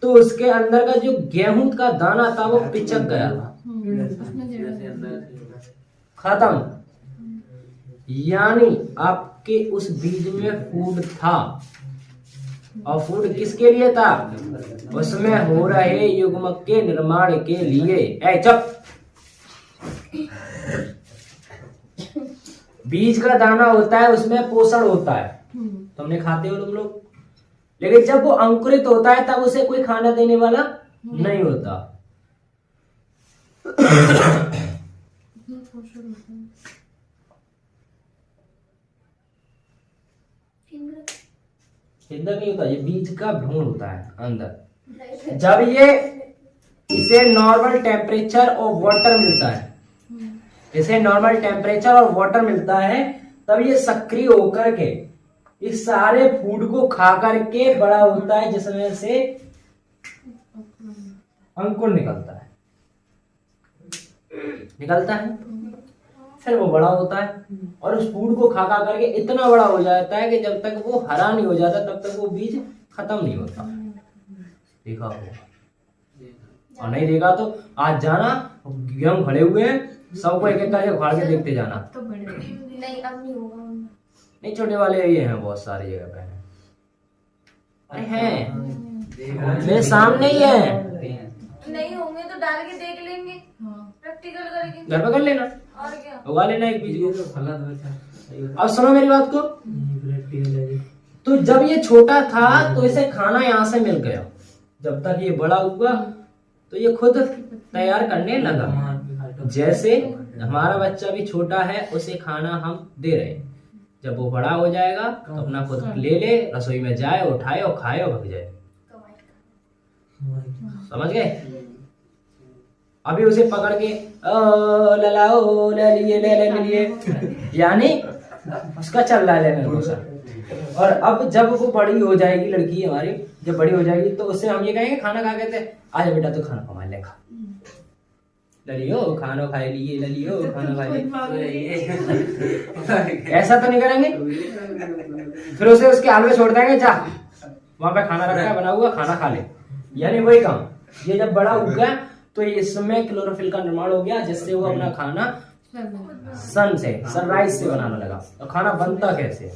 तो उसके अंदर का जो गेहूं का दाना था वो पिचक गया था, खत्म। यानी आपके उस बीज में फूड था, और फूड किसके लिए था? उसमें हो रहे युग्मक के निर्माण के लिए। चुप। बीज का दाना होता है, उसमें पोषण होता है, तुमने खाते हो तुम लोग। लेकिन जब वो अंकुरित होता है तब उसे कोई खाना देने वाला नहीं होता। इंदर नहीं होता, ये बीज का भ्रूण होता है अंदर। जब ये इसे नॉर्मल टेम्परेचर और वाटर मिलता है, इसे नॉर्मल टेम्परेचर और वाटर मिलता है, तब ये सक्रिय होकर के इस सारे फूड को खा करके बड़ा होता है, जिसमें से अंकुर निकलता है। फिर वो बड़ा होता है और उस फूड को खा करके इतना बड़ा हो जाता है कि जब तक वो हरा नहीं हो जाता तब तक वो बीज खत्म नहीं होता। देखा हो और नहीं देखा तो आज जाना, गेहूं खड़े हुए हैं, सबको एक एक करके उखाड़ के देखते जाना। तो बड़े नहीं, अब नहीं होगा। नहीं, छोटे वाले ये हैं, बहुत सारी जगह पे हैं। अरे हैं, मेरे सामने ही है। नहीं होंगे तो डाल के देख लेंगे, प्रैक्टिकल करेंगे, घर पे कर लेना और क्या, उगा लेना एक बीज को। अब सुनो मेरी बात को। तो जब ये छोटा था तो इसे खाना यहाँ से मिल गया, जब तक ये बड़ा हुआ तो ये खुद तैयार करने लगा। जैसे हमारा बच्चा भी छोटा है, उसे खाना हम दे रहे हैं, जब वो बड़ा हो जाएगा तो अपना खुद ले ले, रसोई में जाए, उठाए और खाए और भग जाए। समझ गए? अभी उसे पकड़ के लाओ ले लिए, यानी उसका चल रहा है लेने को। और अब जब वो बड़ी हो जाएगी, लड़की हमारी जब बड़ी हो जाएगी तो उससे हम ये कहेंगे, खाना खा कहते हैं, आजा बेटा तो खाना कमा ले, खा लियो खाना खा लिए, लियो खाना खा लिए। ऐसा तो नहीं करेंगे। फिर उसे उसके हाल में छोड़ देंगे, जा वहां पे खाना रखा है बना हुआ, खाना खा ले। यानी वही काम। ये जब बड़ा हो गया तो इसमें क्लोरोफिल का निर्माण हो गया, जिससे वो अपना खाना सनराइज से बनाने लगा। और खाना बनता कैसे?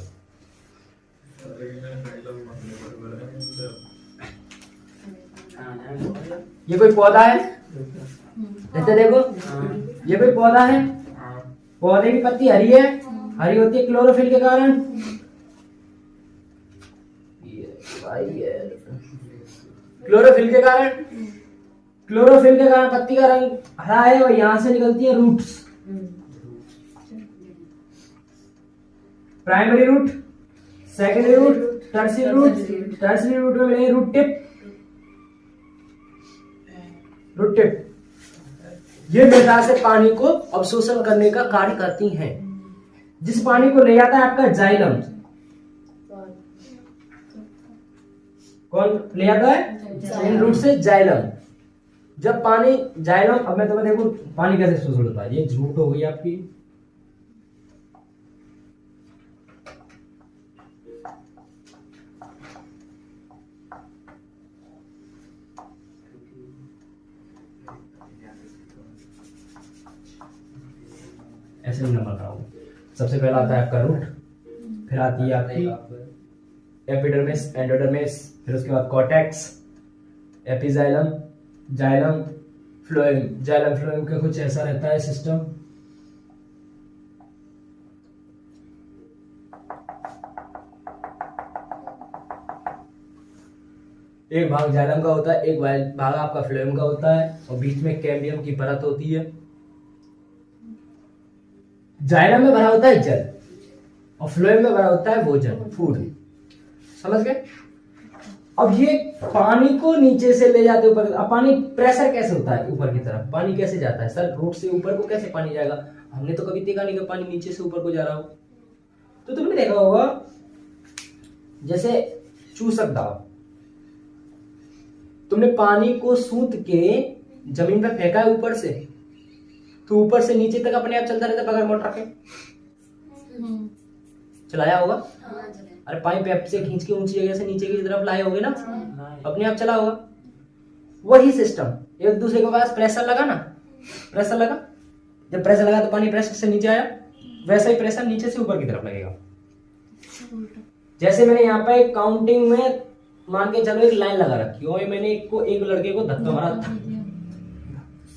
ये कोई पौधा है, देखो ये कोई पौधा है, पौधे की पत्ती हरी है, हरी होती है क्लोरोफिल के कारण। क्लोरोफिल के कारण पत्ती का रंग हरा है, और यहां से निकलती है roots, primary root, secondary root, tertiary root में मिलेंगे रूट टिप। ये मृदा से पानी को अवशोषण करने का कार्य करती हैं। जिस पानी को ले जाता है आपका जाइलम, कौन ले जाता है? इन रूट से जाइलम। जब पानी जाइलम, अब मैं तुम्हें देखो पानी कैसे शोषण होता है। ये रूट हो गई आपकी, ऐसे ही नंबर कराओ। सबसे पहला आता है आपका रूट, फिर आती है आपकी एपिडर्मिस, एंडोडर्मिस, फिर उसके बाद cortex, epixylem, xylem, phloem. Xylem phloem का कुछ ऐसा रहता है सिस्टम। एक भाग जाइलम का होता है, एक भाग आपका फ्लोएम का होता है, और बीच में कैम्बियम की परत होती है। जाइलम में भरा होता है जल, और फ्लोएम में भरा होता है भोजन, फूड। समझ गए? अब ये पानी को नीचे से ले जाते ऊपर। अब पानी प्रेशर कैसे होता है ऊपर की तरफ? पानी कैसे जाता है सर? रूट से ऊपर को कैसे पानी जाएगा? हमने तो कभी देखा नहीं कि पानी नीचे से ऊपर को जा रहा हो। तो तुमने देखा होगा जैसे चूसक दाव, तुमने पानी को सूत के जमीन पे फेंका है ऊपर से, तो ऊपर से नीचे तक अपने आप चलता रहता है बगैर मोटर के। चलाया होगा? अरे पाइप से खींच के ऊंची जगह से नीचे की तरफ लाए होगे ना, अपने आप चला होगा। वही सिस्टम, एक दूसरे के पास प्रेशर लगा ना, प्रेशर लगा, जब प्रेशर लगा तो पानी प्रेशर से नीचे आया, वैसा ही प्रेशर नीचे से ऊपर की तरफ लगेगा। जैसे मैंने यहाँ पे काउंटिंग में मान के चलो एक लाइन लगा रखी और मैंने एक लड़के को धक्का मारा था,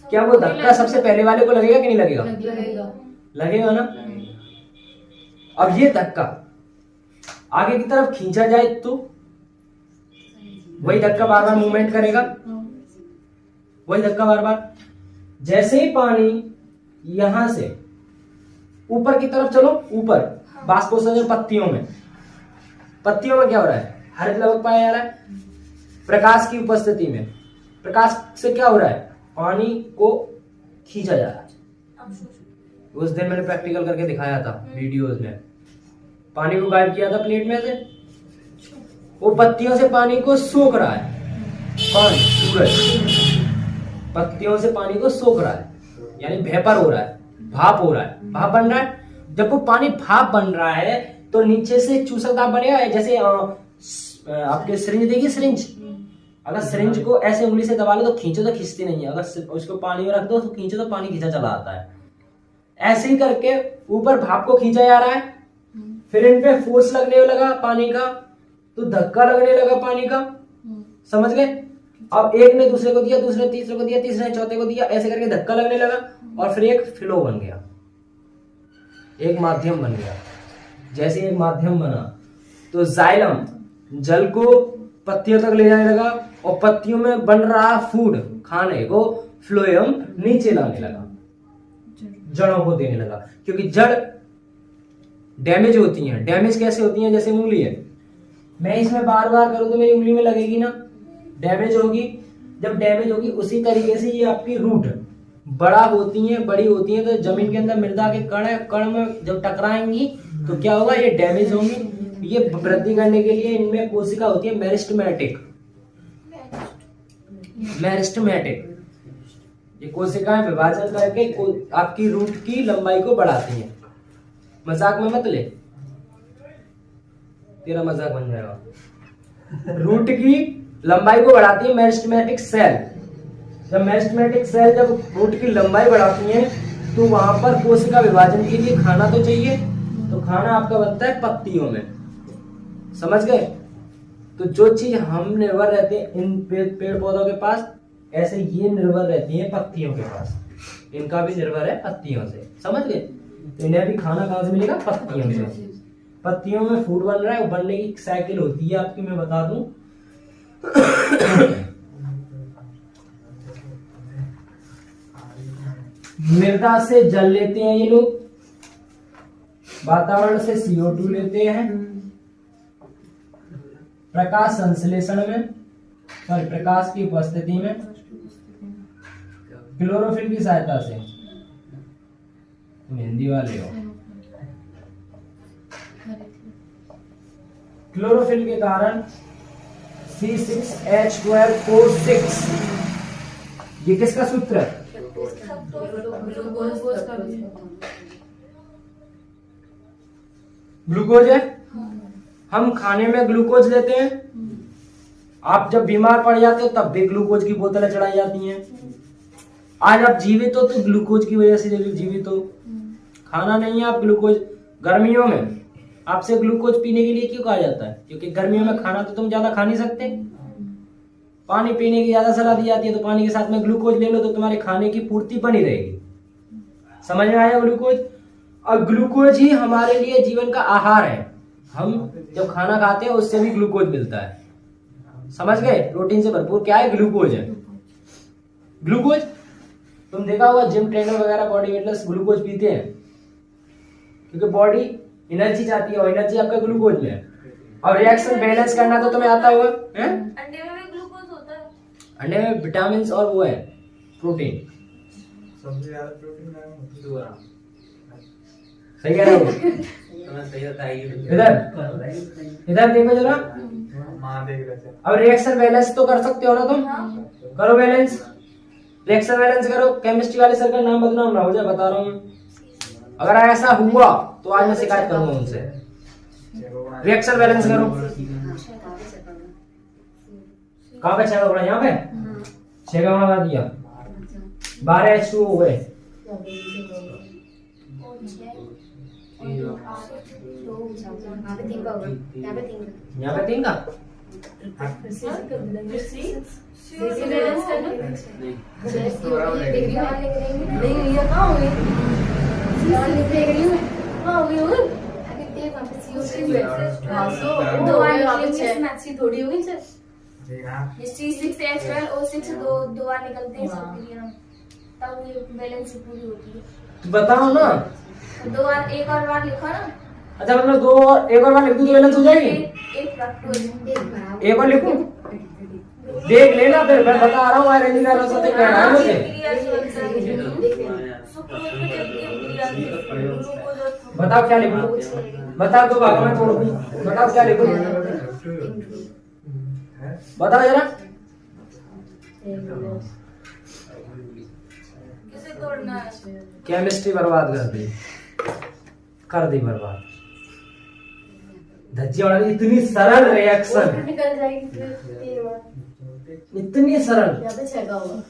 क्या वो धक्का सबसे पहले वाले को लगेगा कि नहीं लगेगा? लगेगा ना। अब ये धक्का आगे की तरफ खींचा जाए तो वही धक्का बार बार मूवमेंट करेगा, वही धक्का बार बार। जैसे ही पानी यहां से ऊपर की तरफ चलो, ऊपर बाष्पोत्सर्जन पत्तियों में क्या हो रहा है? हरित लवक पाया जा रहा है प्रकाश की उपस्थिति में। प्रकाश से क्या हो रहा है? पानी को खींचा जा रहा है। उस दिन मैंने प्रैक्टिकल करके दिखाया था वीडियोस में। पानी को गायब किया था प्लेट में से, वो पत्तियों से पानी को सोख रहा है। कौन? सूरज पत्तियों से पानी को सोख रहा है, यानी वेपर हो रहा है, भाप हो रहा है, भाप बन रहा है। जब वो पानी भाप बन रहा है तो नीचे से चूसक दाब बनेगा। जैसे आपके सिरिंज देखिए, सिरिंज, अगर सिरिंज को ऐसे उंगली से दबा लो तो खींचो तो खींचती नहीं है, अगर उसको पानी में रख दो तो खींचो तो पानी खींचा चला आता है। ऐसे ही करके ऊपर भाप को खींचा जा रहा है, फिर इन पे फोर्स लगने लगा पानी का, तो धक्का लगने लगा पानी का। समझ गए? अब एक ने दूसरे को दिया, दूसरे ने तीसरे को दिया, तीसरे ने चौथे को दिया, ऐसे करके धक्का लगने लगा और फिर एक फ्लो बन गया, एक माध्यम बन गया। जैसे एक माध्यम बना तो जाइलम जल को पत्तियों तक ले जाने लगा और पत्तियों में बन रहा फूड, खाने को, फ्लोएम नीचे लाने लगा, जड़ों को देने लगा। क्योंकि जड़ डैमेज होती हैं। डैमेज कैसे होती हैं? जैसे उंगली है, मैं इसमें बार बार करूं तो मेरी उंगली में लगेगी ना, डैमेज होगी। जब डैमेज होगी उसी तरीके से ये आपकी रूट बड़ी होती हैं तो जमीन के अंदर मृदा के कण में जब टकराएंगी तो क्या होगा? ये डैमेज होंगी। ये वृद्धि करने के लिए इनमें कोशिका होती है मेरिस्टेमेटिक। ये कोशिकाएं विभाजन करके आपकी रूट की लंबाई को बढ़ाती हैं। मजाक में मत ले, तेरा मजाक बन जाएगा। रूट की लंबाई को बढ़ाती है मेरिस्टेमेटिक सेल। जब मेरिस्टेमेटिक सेल जब रूट की लंबाई बढ़ाती है तो वहां पर कोशिका विभाजन के लिए खाना तो चाहिए, तो खाना आपका बनता है पत्तियों में। समझ गए? तो जो चीज हम निर्भर रहते हैं इन पेड़ पौधों के पास, ऐसे ये निर्भर रहती है पत्तियों के पास। इनका भी निर्भर है पत्तियों से। समझ गए? तो इन्हें भी खाना कहां से मिलेगा? पत्तियों से। पत्तियों में फूड बन रहा है, बनने की साइकिल होती है आपकी, मैं बता दूं। मृदा से जल लेते हैं ये लोग, वातावरण से CO2 लेते हैं, प्रकाश संश्लेषण में, सॉरी प्रकाश की उपस्थिति में, क्लोरोफिल की सहायता से। तुम हिंदी वाले हो। क्लोरोफिल के कारण C6H12O6, ये किसका सूत्र है? ग्लूकोज है। हम खाने में ग्लूकोज लेते हैं। आप जब बीमार पड़ जाते हो तब भी ग्लूकोज की बोतलें चढ़ाई जाती हैं। आज आप जीवित हो तो ग्लूकोज की वजह से जीवित हो। खाना नहीं है आप ग्लूकोज। गर्मियों में आपसे ग्लूकोज पीने के लिए क्यों कहा जाता है? क्योंकि गर्मियों में खाना तो तुम ज्यादा खा नहीं सकते, पानी पीने की ज्यादा सलाह दी जाती है, तो पानी के साथ में ग्लूकोज ले लो तो तुम्हारे खाने की पूर्ति बनी रहेगी। समझ में आया ग्लूकोज? और ग्लूकोज ही हमारे लिए जीवन का आहार है। हम जब खाना खाते हैं उससे भी ग्लूकोज मिलता है। समझ गए? प्रोटीन से भरपूर क्या है? ग्लूकोज है। ग्लूकोज तुम देखा होगा जिम ट्रेनर वगैरह बॉडी बिल्डर्स ग्लूकोज पीते हैं, क्योंकि बॉडी एनर्जी चाहती है और एनर्जी आपका ग्लूकोज में है। और रिएक्शन बैलेंस करना तो तुम्हें आता होगा। अंडे में भी ग्लूकोज होता है। अंडे में विटामिन और वो है प्रोटीन। सबसे ज्यादा प्रोटीन सही कह रहे हो? इधर देखो जरा। मां देख रहे थे। अब रिएक्शन बैलेंस तो कर सकते हो ना तुम? करो बैलेंस। रिएक्शन बैलेंस करो। केमिस्ट्री वाले सर का नाम बदनाम ना हो जाए, बता रहा हूँ। अगर ऐसा हुआ तो आज मैं शिकायत करूंगा उनसे। रिएक्शन बैलेंस करो। कहाँ पे 6 का गुणा? यहाँ पे 6 का गुणा कर दिया, 12 H2 हो गए। यहाँ पे 3 का थोड़ी होगी सर। हिस्ट्री 6H12 O6 दो बार निकलते हैं सब क्रिया, तब ये बैलेंस पूरी होती है। तो बताओ ना, दो बार एक और बार लिखो ना। अच्छा मतलब दो और एक और बार लिख दूं तो बैलेंस हो जाएगी? एक और लिखूं? देख लेना फिर, मैं बता रहा हूँ। आयरन का रस कह रहा है मुझे। बताओ क्या लिखूं? बताओ, दो भागों में तोड़ दूं, बताओ क्या लिखूं? बताओ जरा। किसे तोड़ना है? केमिस्ट्री बर्बाद कर दी बर्बाद। धज्जी वाला इतनी सरल रिएक्शन, निकल जाएगी इतनी सरल। यहाँ पे 6 का होगा।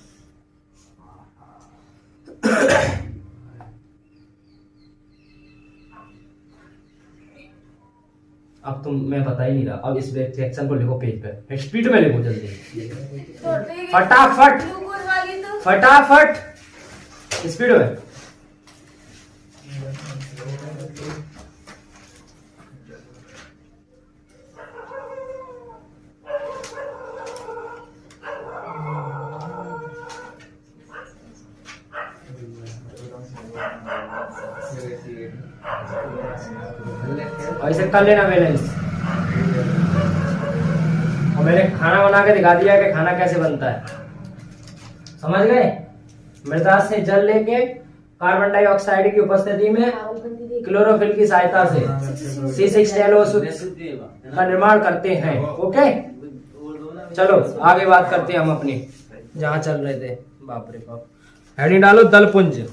अब तुम, मैं बता ही नहीं रहा। अब इस रिएक्शन को लिखो पेज पे, स्पीड में लिखो जल्दी, फटाफट ग्लूकोज वाली तो फटाफट स्पीड में। ऐसे कर लेना बैलेंस। और मैंने खाना बना के दिखा दिया कि खाना कैसे बनता है, समझ गए? मृदा से जल लेके कार्बन डाइऑक्साइड की उपस्थिति में क्लोरोफिल की सहायता से C6H12O6 का निर्माण करते हैं। ओके, चलो आगे बात करते हैं हम अपनी, जहाँ चल रहे थे। बाप रे बाप, हेडिंग डालो दलपुंज।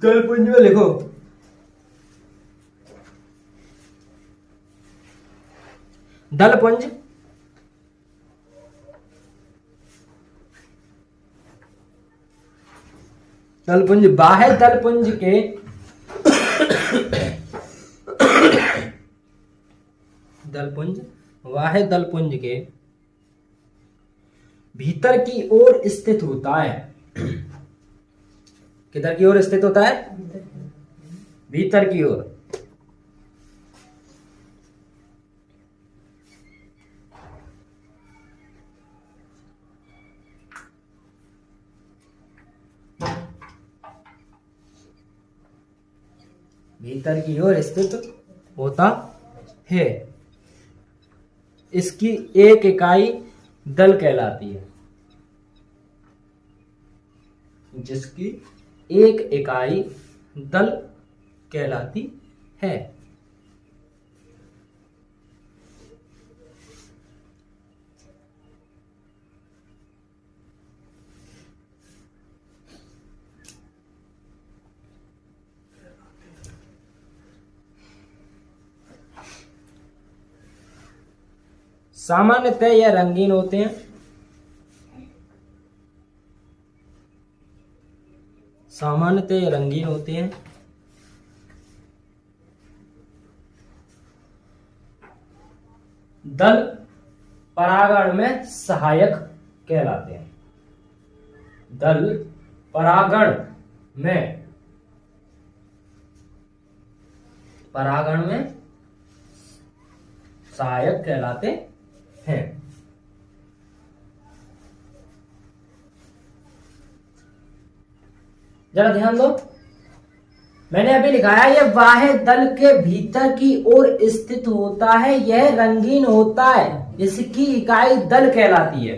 दलपुंज में लिखो दलपुंज दलपुंज बाह्य दलपुंज के दलपुंज बाह्य दलपुंज के भीतर की ओर स्थित होता है। किधर की ओर स्थित होता है? भीतर की ओर। भीतर की ओर स्थित होता है। इसकी एक इकाई दल कहलाती है, जिसकी एक इकाई दल कहलाती है। सामान्यतः यह रंगीन होते हैं। सामान्यतः ये रंगीन होते हैं। दल परागण में सहायक कहलाते हैं। दल परागण में सहायक कहलाते हैं। जरा ध्यान दो, मैंने अभी लिखा है यह बाह्य दल के भीतर की ओर स्थित होता है, यह रंगीन होता है, इसकी इकाई दल कहलाती है।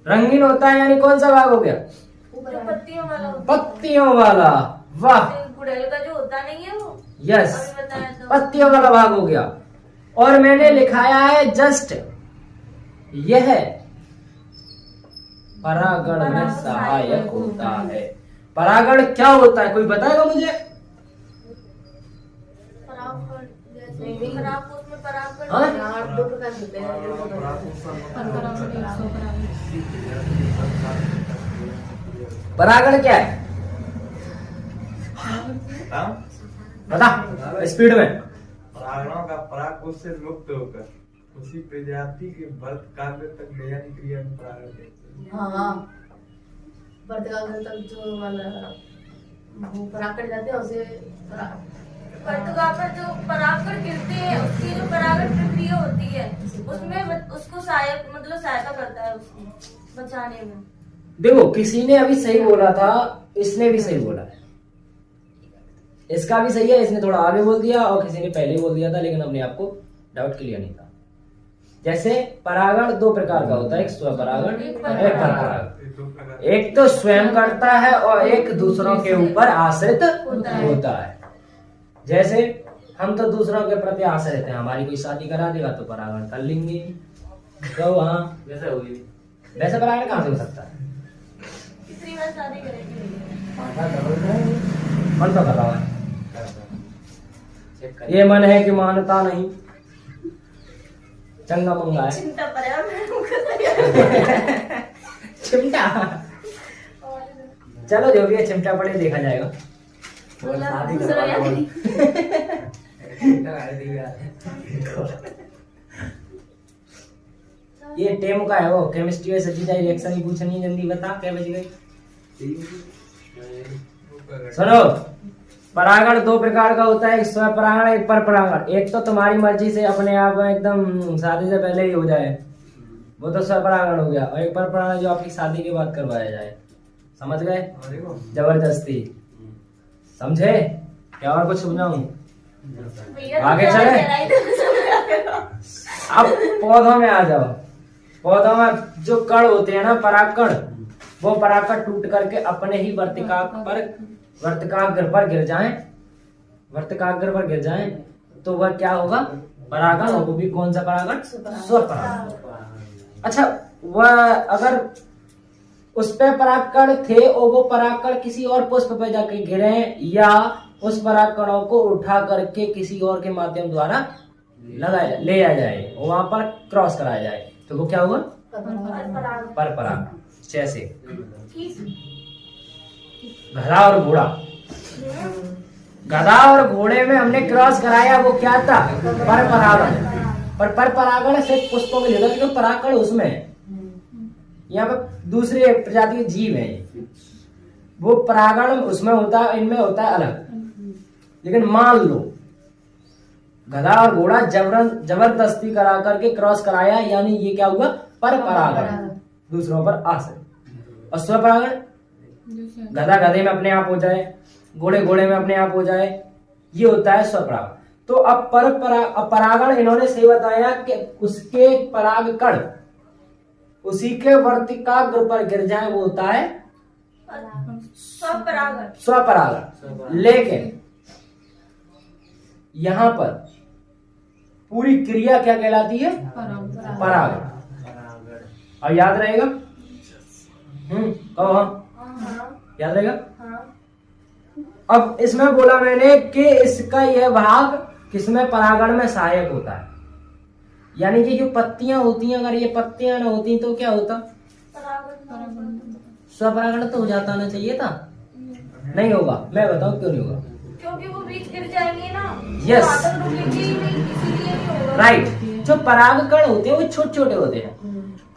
रंगीन होता है यानी कौन सा भाग हो गया? जो पत्तियों वाला होता है। पत्तियों वाला। वाह, गुड़हल का जो होता नहीं है वो, यस, अभी बताया तो। पत्तियों वाला भाग हो गया। और मैंने लिखाया है जस्ट यह परागण में सहायक होता है। परागण क्या होता है, कोई बताएगा मुझे? परागण जैसे पराग, उसमें परागण हाँ? परागण 100 परागण क्या है, बताओ। बता स्पीड में। परागणों का परागकोश से मुक्त होकर उसी प्रजाति के वर्त काव्य तक नयन क्रिया में परागण कहते हैं। हाँ, वर्तकाल तक जो वाला वो परागण जाते हैं उसे वर्तुका पर जो परागण गिरते हैं उसकी जो परागण प्रक्रिया होती है उसमें उसको सहायक मतलब सहायता करता है उसको बचाने में। देखो किसी ने अभी सही बोला था, इसने भी सही बोला है, इसका भी सही है, इसने थोड़ा आगे बोल दिया और किसी ने पहले बोल दिया था, लेकिन अपने आप को डाउट क्लियर नहीं था। जैसे परागण दो प्रकार का होता है, एक स्वपरागण एक परपरागण। एक तो स्वयं करता है और एक दूसरों के ऊपर आश्रित होता है। जैसे हम तो दूसरों के प्रति आश्रित हैं, हमारी कोई शादी करा देगा तो परागण कर लेंगे, तो हाँ वैसे होगी। वैसे परागण कहाँ से हो सकता है? कितनी बार शादी करेंगे? मन तो कर रहा है, ये मन है कि मानता नहीं, चंगा मंगा है। चिंता पर चिमटा, चलो जो भी है चिमटा पड़े देखा जाएगा। ये टेम का है, वो केमिस्ट्री में सची जाए रिएक्शन ही पूछनी है, जल्दी बता क्या बच गई। सुनो, परागण दो प्रकार का होता है, एक स्वपरागण एक परपरागण। एक तो तुम्हारी मर्जी से अपने आप एकदम शादी से पहले ही हो जाए, वो तो स्वपरागण हो गया, और एक परपरागण जो आपकी शादी के बाद करवाया जाए। समझ गए? जबरदस्ती, समझे क्या और कुछ समझाऊं? आगे चले, अब पौधों में आ जाओ। पौधों में जो कण होते हैं ना परागकण, वो परागकण टूट करके अपने ही वर्तिकाग्र पर गिर जाएं, तो वह क्या होगा? परागण। वो भी कौन सा परागण? स्वपरागण। अच्छा, वह अगर उस पे परागकण थे और वो परागकण किसी और पुष्प पे जाके गिरे, या उस परागकणों को उठा करके किसी और के माध्यम द्वारा ले आ जाए, वहां पर क्रॉस कराया जाए, तो वो क्या होगा? परपरागण। जैसे गधा और घोड़ा, गधा और घोड़े में हमने क्रॉस कराया, वो क्या था? परपरागण। पर परपरागण सिर्फ पुष्पों के लिए होता है, क्योंकि परागकण उसमें है। यहाँ पे दूसरे प्रजाति के जीव हैं, वो परागण उसमें होता है, इनमें होता है अलग। लेकिन मान लो गधा और घोड़ा जबरदस्ती करा करके क्रॉस कराया, यानी ये क्या हुआ? परपरागण, दूसरों पर आश्रित। और स्वपरागण, गधा गधे में अपने आप हो जाए, घोड़े घोड़े में अपने आप हो जाए, ये होता है स्वपरागण। तो अब परागण इन्होंने सही बताया कि उसके परागकण उसी के वर्तिकाग्र पर गिर जाए, वो होता है स्वपरागण। लेकिन यहाँ पर पूरी क्रिया क्या कहलाती है? परागण। और याद रहेगा? कहो हाँ, याद रहेगा? अब इसमें बोला मैंने कि इसका यह भाग किसमें? परागण में सहायक होता है। यानी कि जो पत्तियां होती हैं, अगर ये पत्तियां ना होती तो क्या होता? स्वपरागण तो हो जाता ना चाहिए था, नहीं होगा। मैं बताऊं क्यों नहीं होगा? क्योंकि वो बीज गिर जाएंगे ना। Yes. आदत रुकेगी ही नहीं, इसीलिए नहीं होगा। राइट। जो परागकण होते हैं वो छोटे छोटे होते हैं,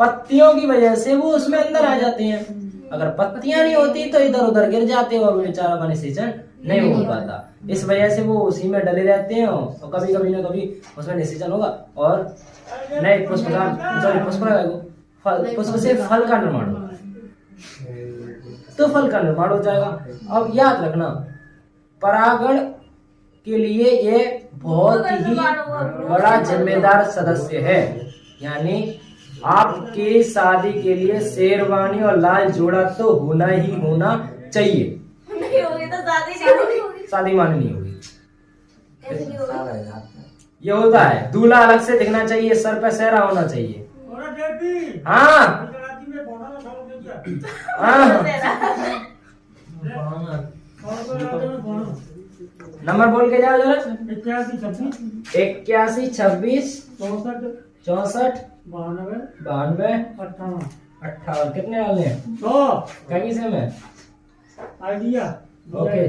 पत्तियों की वजह से वो उसमें अंदर आ जाते हैं। अगर पत्तियां नहीं होती तो इधर उधर गिर जाते हैं, और बेचारा का निषेचन नहीं हो पाता। इस वजह से वो उसी में डले रहते हैं, और कभी कभी ना कभी उसमें निषेचन होगा और नए पुष्प से फल का निर्माण होगा, तो फल का निर्माण हो जाएगा। अब याद रखना, परागण के लिए ये बहुत ही बड़ा जिम्मेदार सदस्य है। यानी आपकी शादी के लिए शेरवानी और लाल जोड़ा तो होना ही होना चाहिए। नहीं होगी तो शादी नहीं होगी। शादी मानी नहीं होगी। कैसे नहीं होगी? ये होता है, दूल्हा अलग से दिखना चाहिए, सर पे सेहरा होना चाहिए। हाँ हाँ, नंबर बोल के जाओ जरा। 81 26 64 92 58। कितने डालने हैं? कहीं से में आइडिया ओके।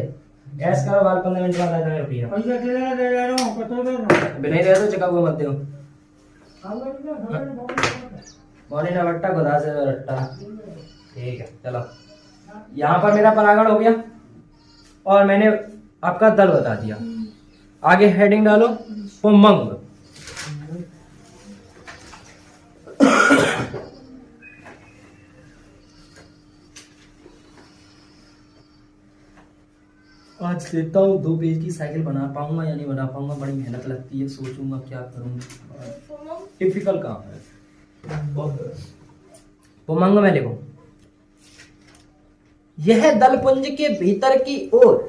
गैस करो, बाल 15 मिनट बाद आ जाए रुपया। पैसा दे रहा हूँ, कतो दे रहा हूँ। अभी नहीं रहे तो चका हुआ मत दो। मौनी ना बट्टा खुदा से रट्टा। ठीक है चलो, यहाँ पर मेरा परागण हो गया और मैंने आपका दल बता दिया। आगे हेडिंग डालो पुमंग। आज देखता हूँ 2 पेज की साइकिल बना पाऊंगा या नहीं बना पाऊंगा, बड़ी मेहनत लगती है, सोचूंगा क्या करूंगा, टिपिकल काम है। पुमंग में लिखो, यह दलपुंज के भीतर की ओर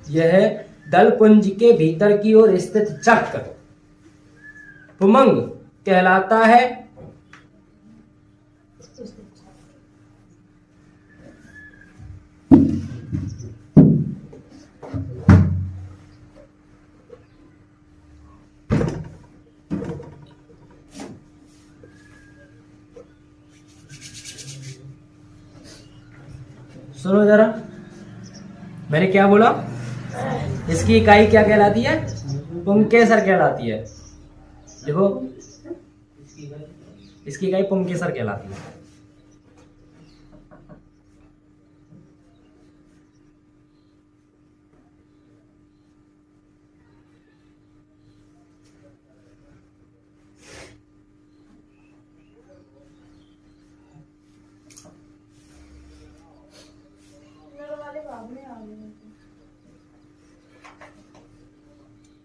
यह दलपुंज के भीतर की ओर स्थित चक्र पुमंग कहलाता है। सुनो जरा, मैंने क्या बोला? इसकी इकाई क्या कहलाती है? पुंकेसर कहलाती है। देखो, इसकी इकाई पुंकेसर कहलाती है।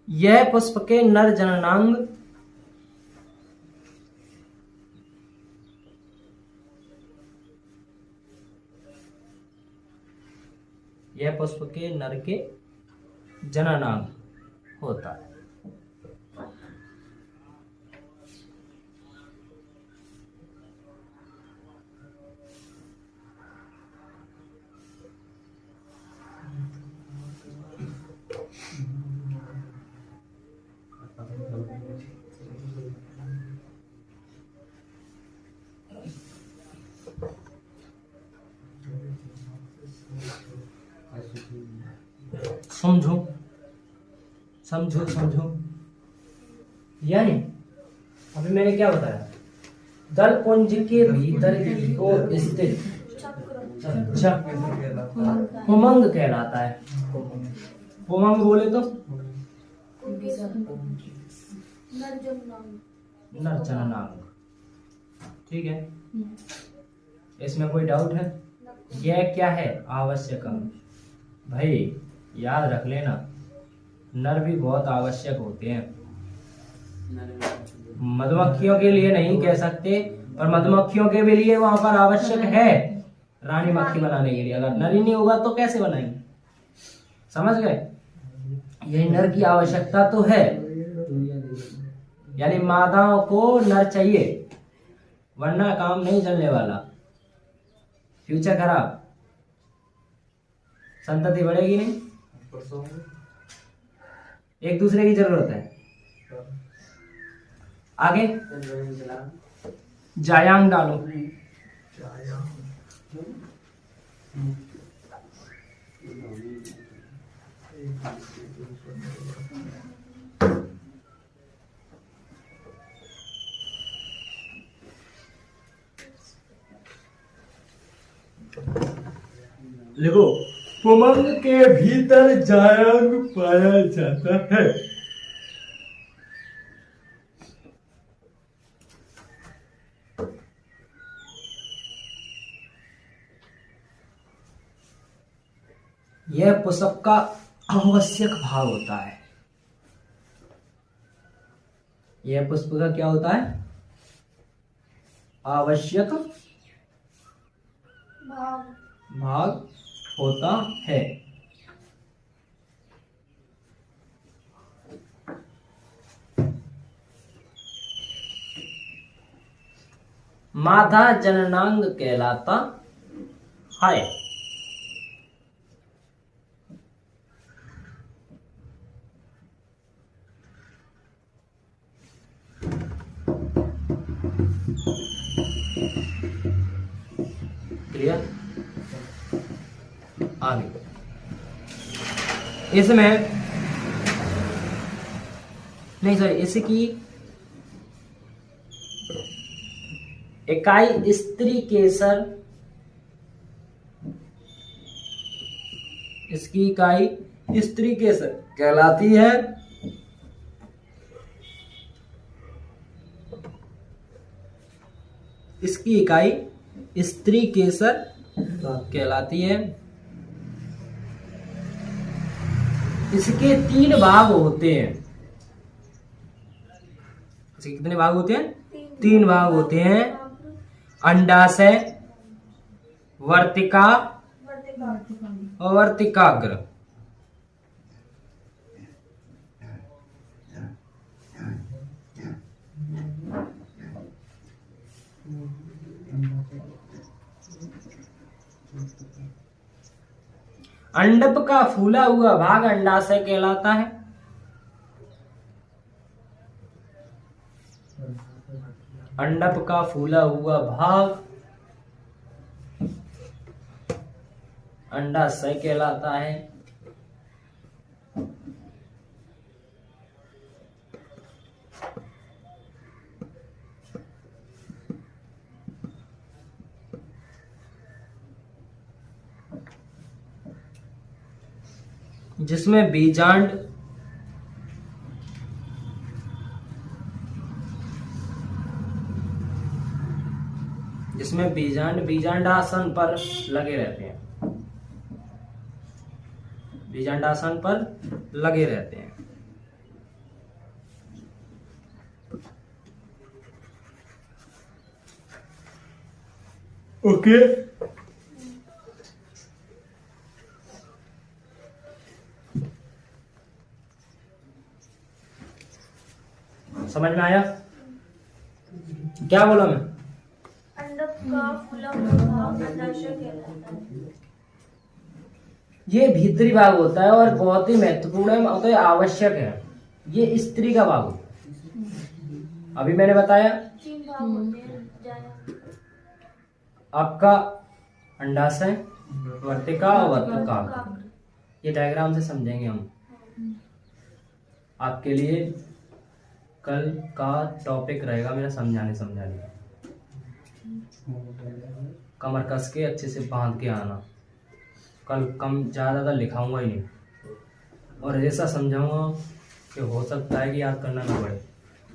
यह पुष्प के नर जननांग यह पुष्प के नर के जननांग होता है। समझो समझो समझो, यानी अभी मैंने क्या बताया? दलपुंज के भीतर की ओर स्थित चक्र पुमंग कहलाता है। पुमंग बोले तो नर जननांग। ठीक है, इसमें कोई डाउट है? यह क्या है? आवश्यक अंग। भाई याद रख लेना, नर भी बहुत आवश्यक होते हैं। मधुमक्खियों के लिए नहीं कह सकते, पर मधुमक्खियों के भी लिए वहां पर आवश्यक है रानी मक्खी बनाने के लिए। अगर नर ही नहीं होगा तो कैसे बनाएंगे? समझ गए? यही नर की आवश्यकता तो है, यानी मादाओं को नर चाहिए, वरना काम नहीं चलने वाला, फ्यूचर खराब, संतति बढ़ेगी नहीं, एक दूसरे की जरूरत है। आगे जायांग डालो। लिखो, उमंग के भीतर जायांग पाया जाता है। यह पुष्प का आवश्यक भाग होता है। यह पुष्प का क्या होता है? आवश्यक भाग होता है। मादा जननांग कहलाता है। क्लियर? आगे इसमें नहीं सॉरी इसकी इकाई स्त्री केसर, इसकी इकाई स्त्री केसर कहलाती है। इसकी इकाई स्त्री केसर कहलाती है। इसके 3 भाग होते हैं। इसके कितने भाग होते हैं? 3 भाग होते हैं। अंडाशय, वर्तिका और वर्तिकाग्र। अंडप का फूला हुआ भाग अंडाशय कहलाता है। अंडप का फूला हुआ भाग अंडाशय कहलाता है। जिसमें बीजांड बीजांडासन पर लगे रहते हैं। बीजांडासन पर लगे रहते हैं। ओके समझ में आया? क्या बोला मैं? अंडक का फूला हुआ भाग अंडाशय कहलाता है। ये भीतरी भाग होता है और बहुत ही महत्वपूर्ण है, होता है, आवश्यक है। ये स्त्री का भाग होता है। अभी मैंने बताया 3 भाग होते हैं। आपका अंडाशय, वर्तिका और वर्तिकाग्र। ये डायग्राम से समझेंगे हम। आपके लिए कल का टॉपिक रहेगा मेरा समझाने का। कमर कस के अच्छे से बांध के आना। कल कम ज़्यादा लिखाऊंगा ही नहीं, और ऐसा समझाऊंगा कि हो सकता है कि याद करना ना पड़े।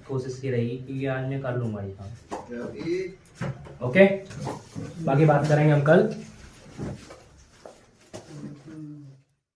कोशिश की रहेगी कि आज मैं कर लूंगा ये काम। ओके, बाकी बात करेंगे हम कल।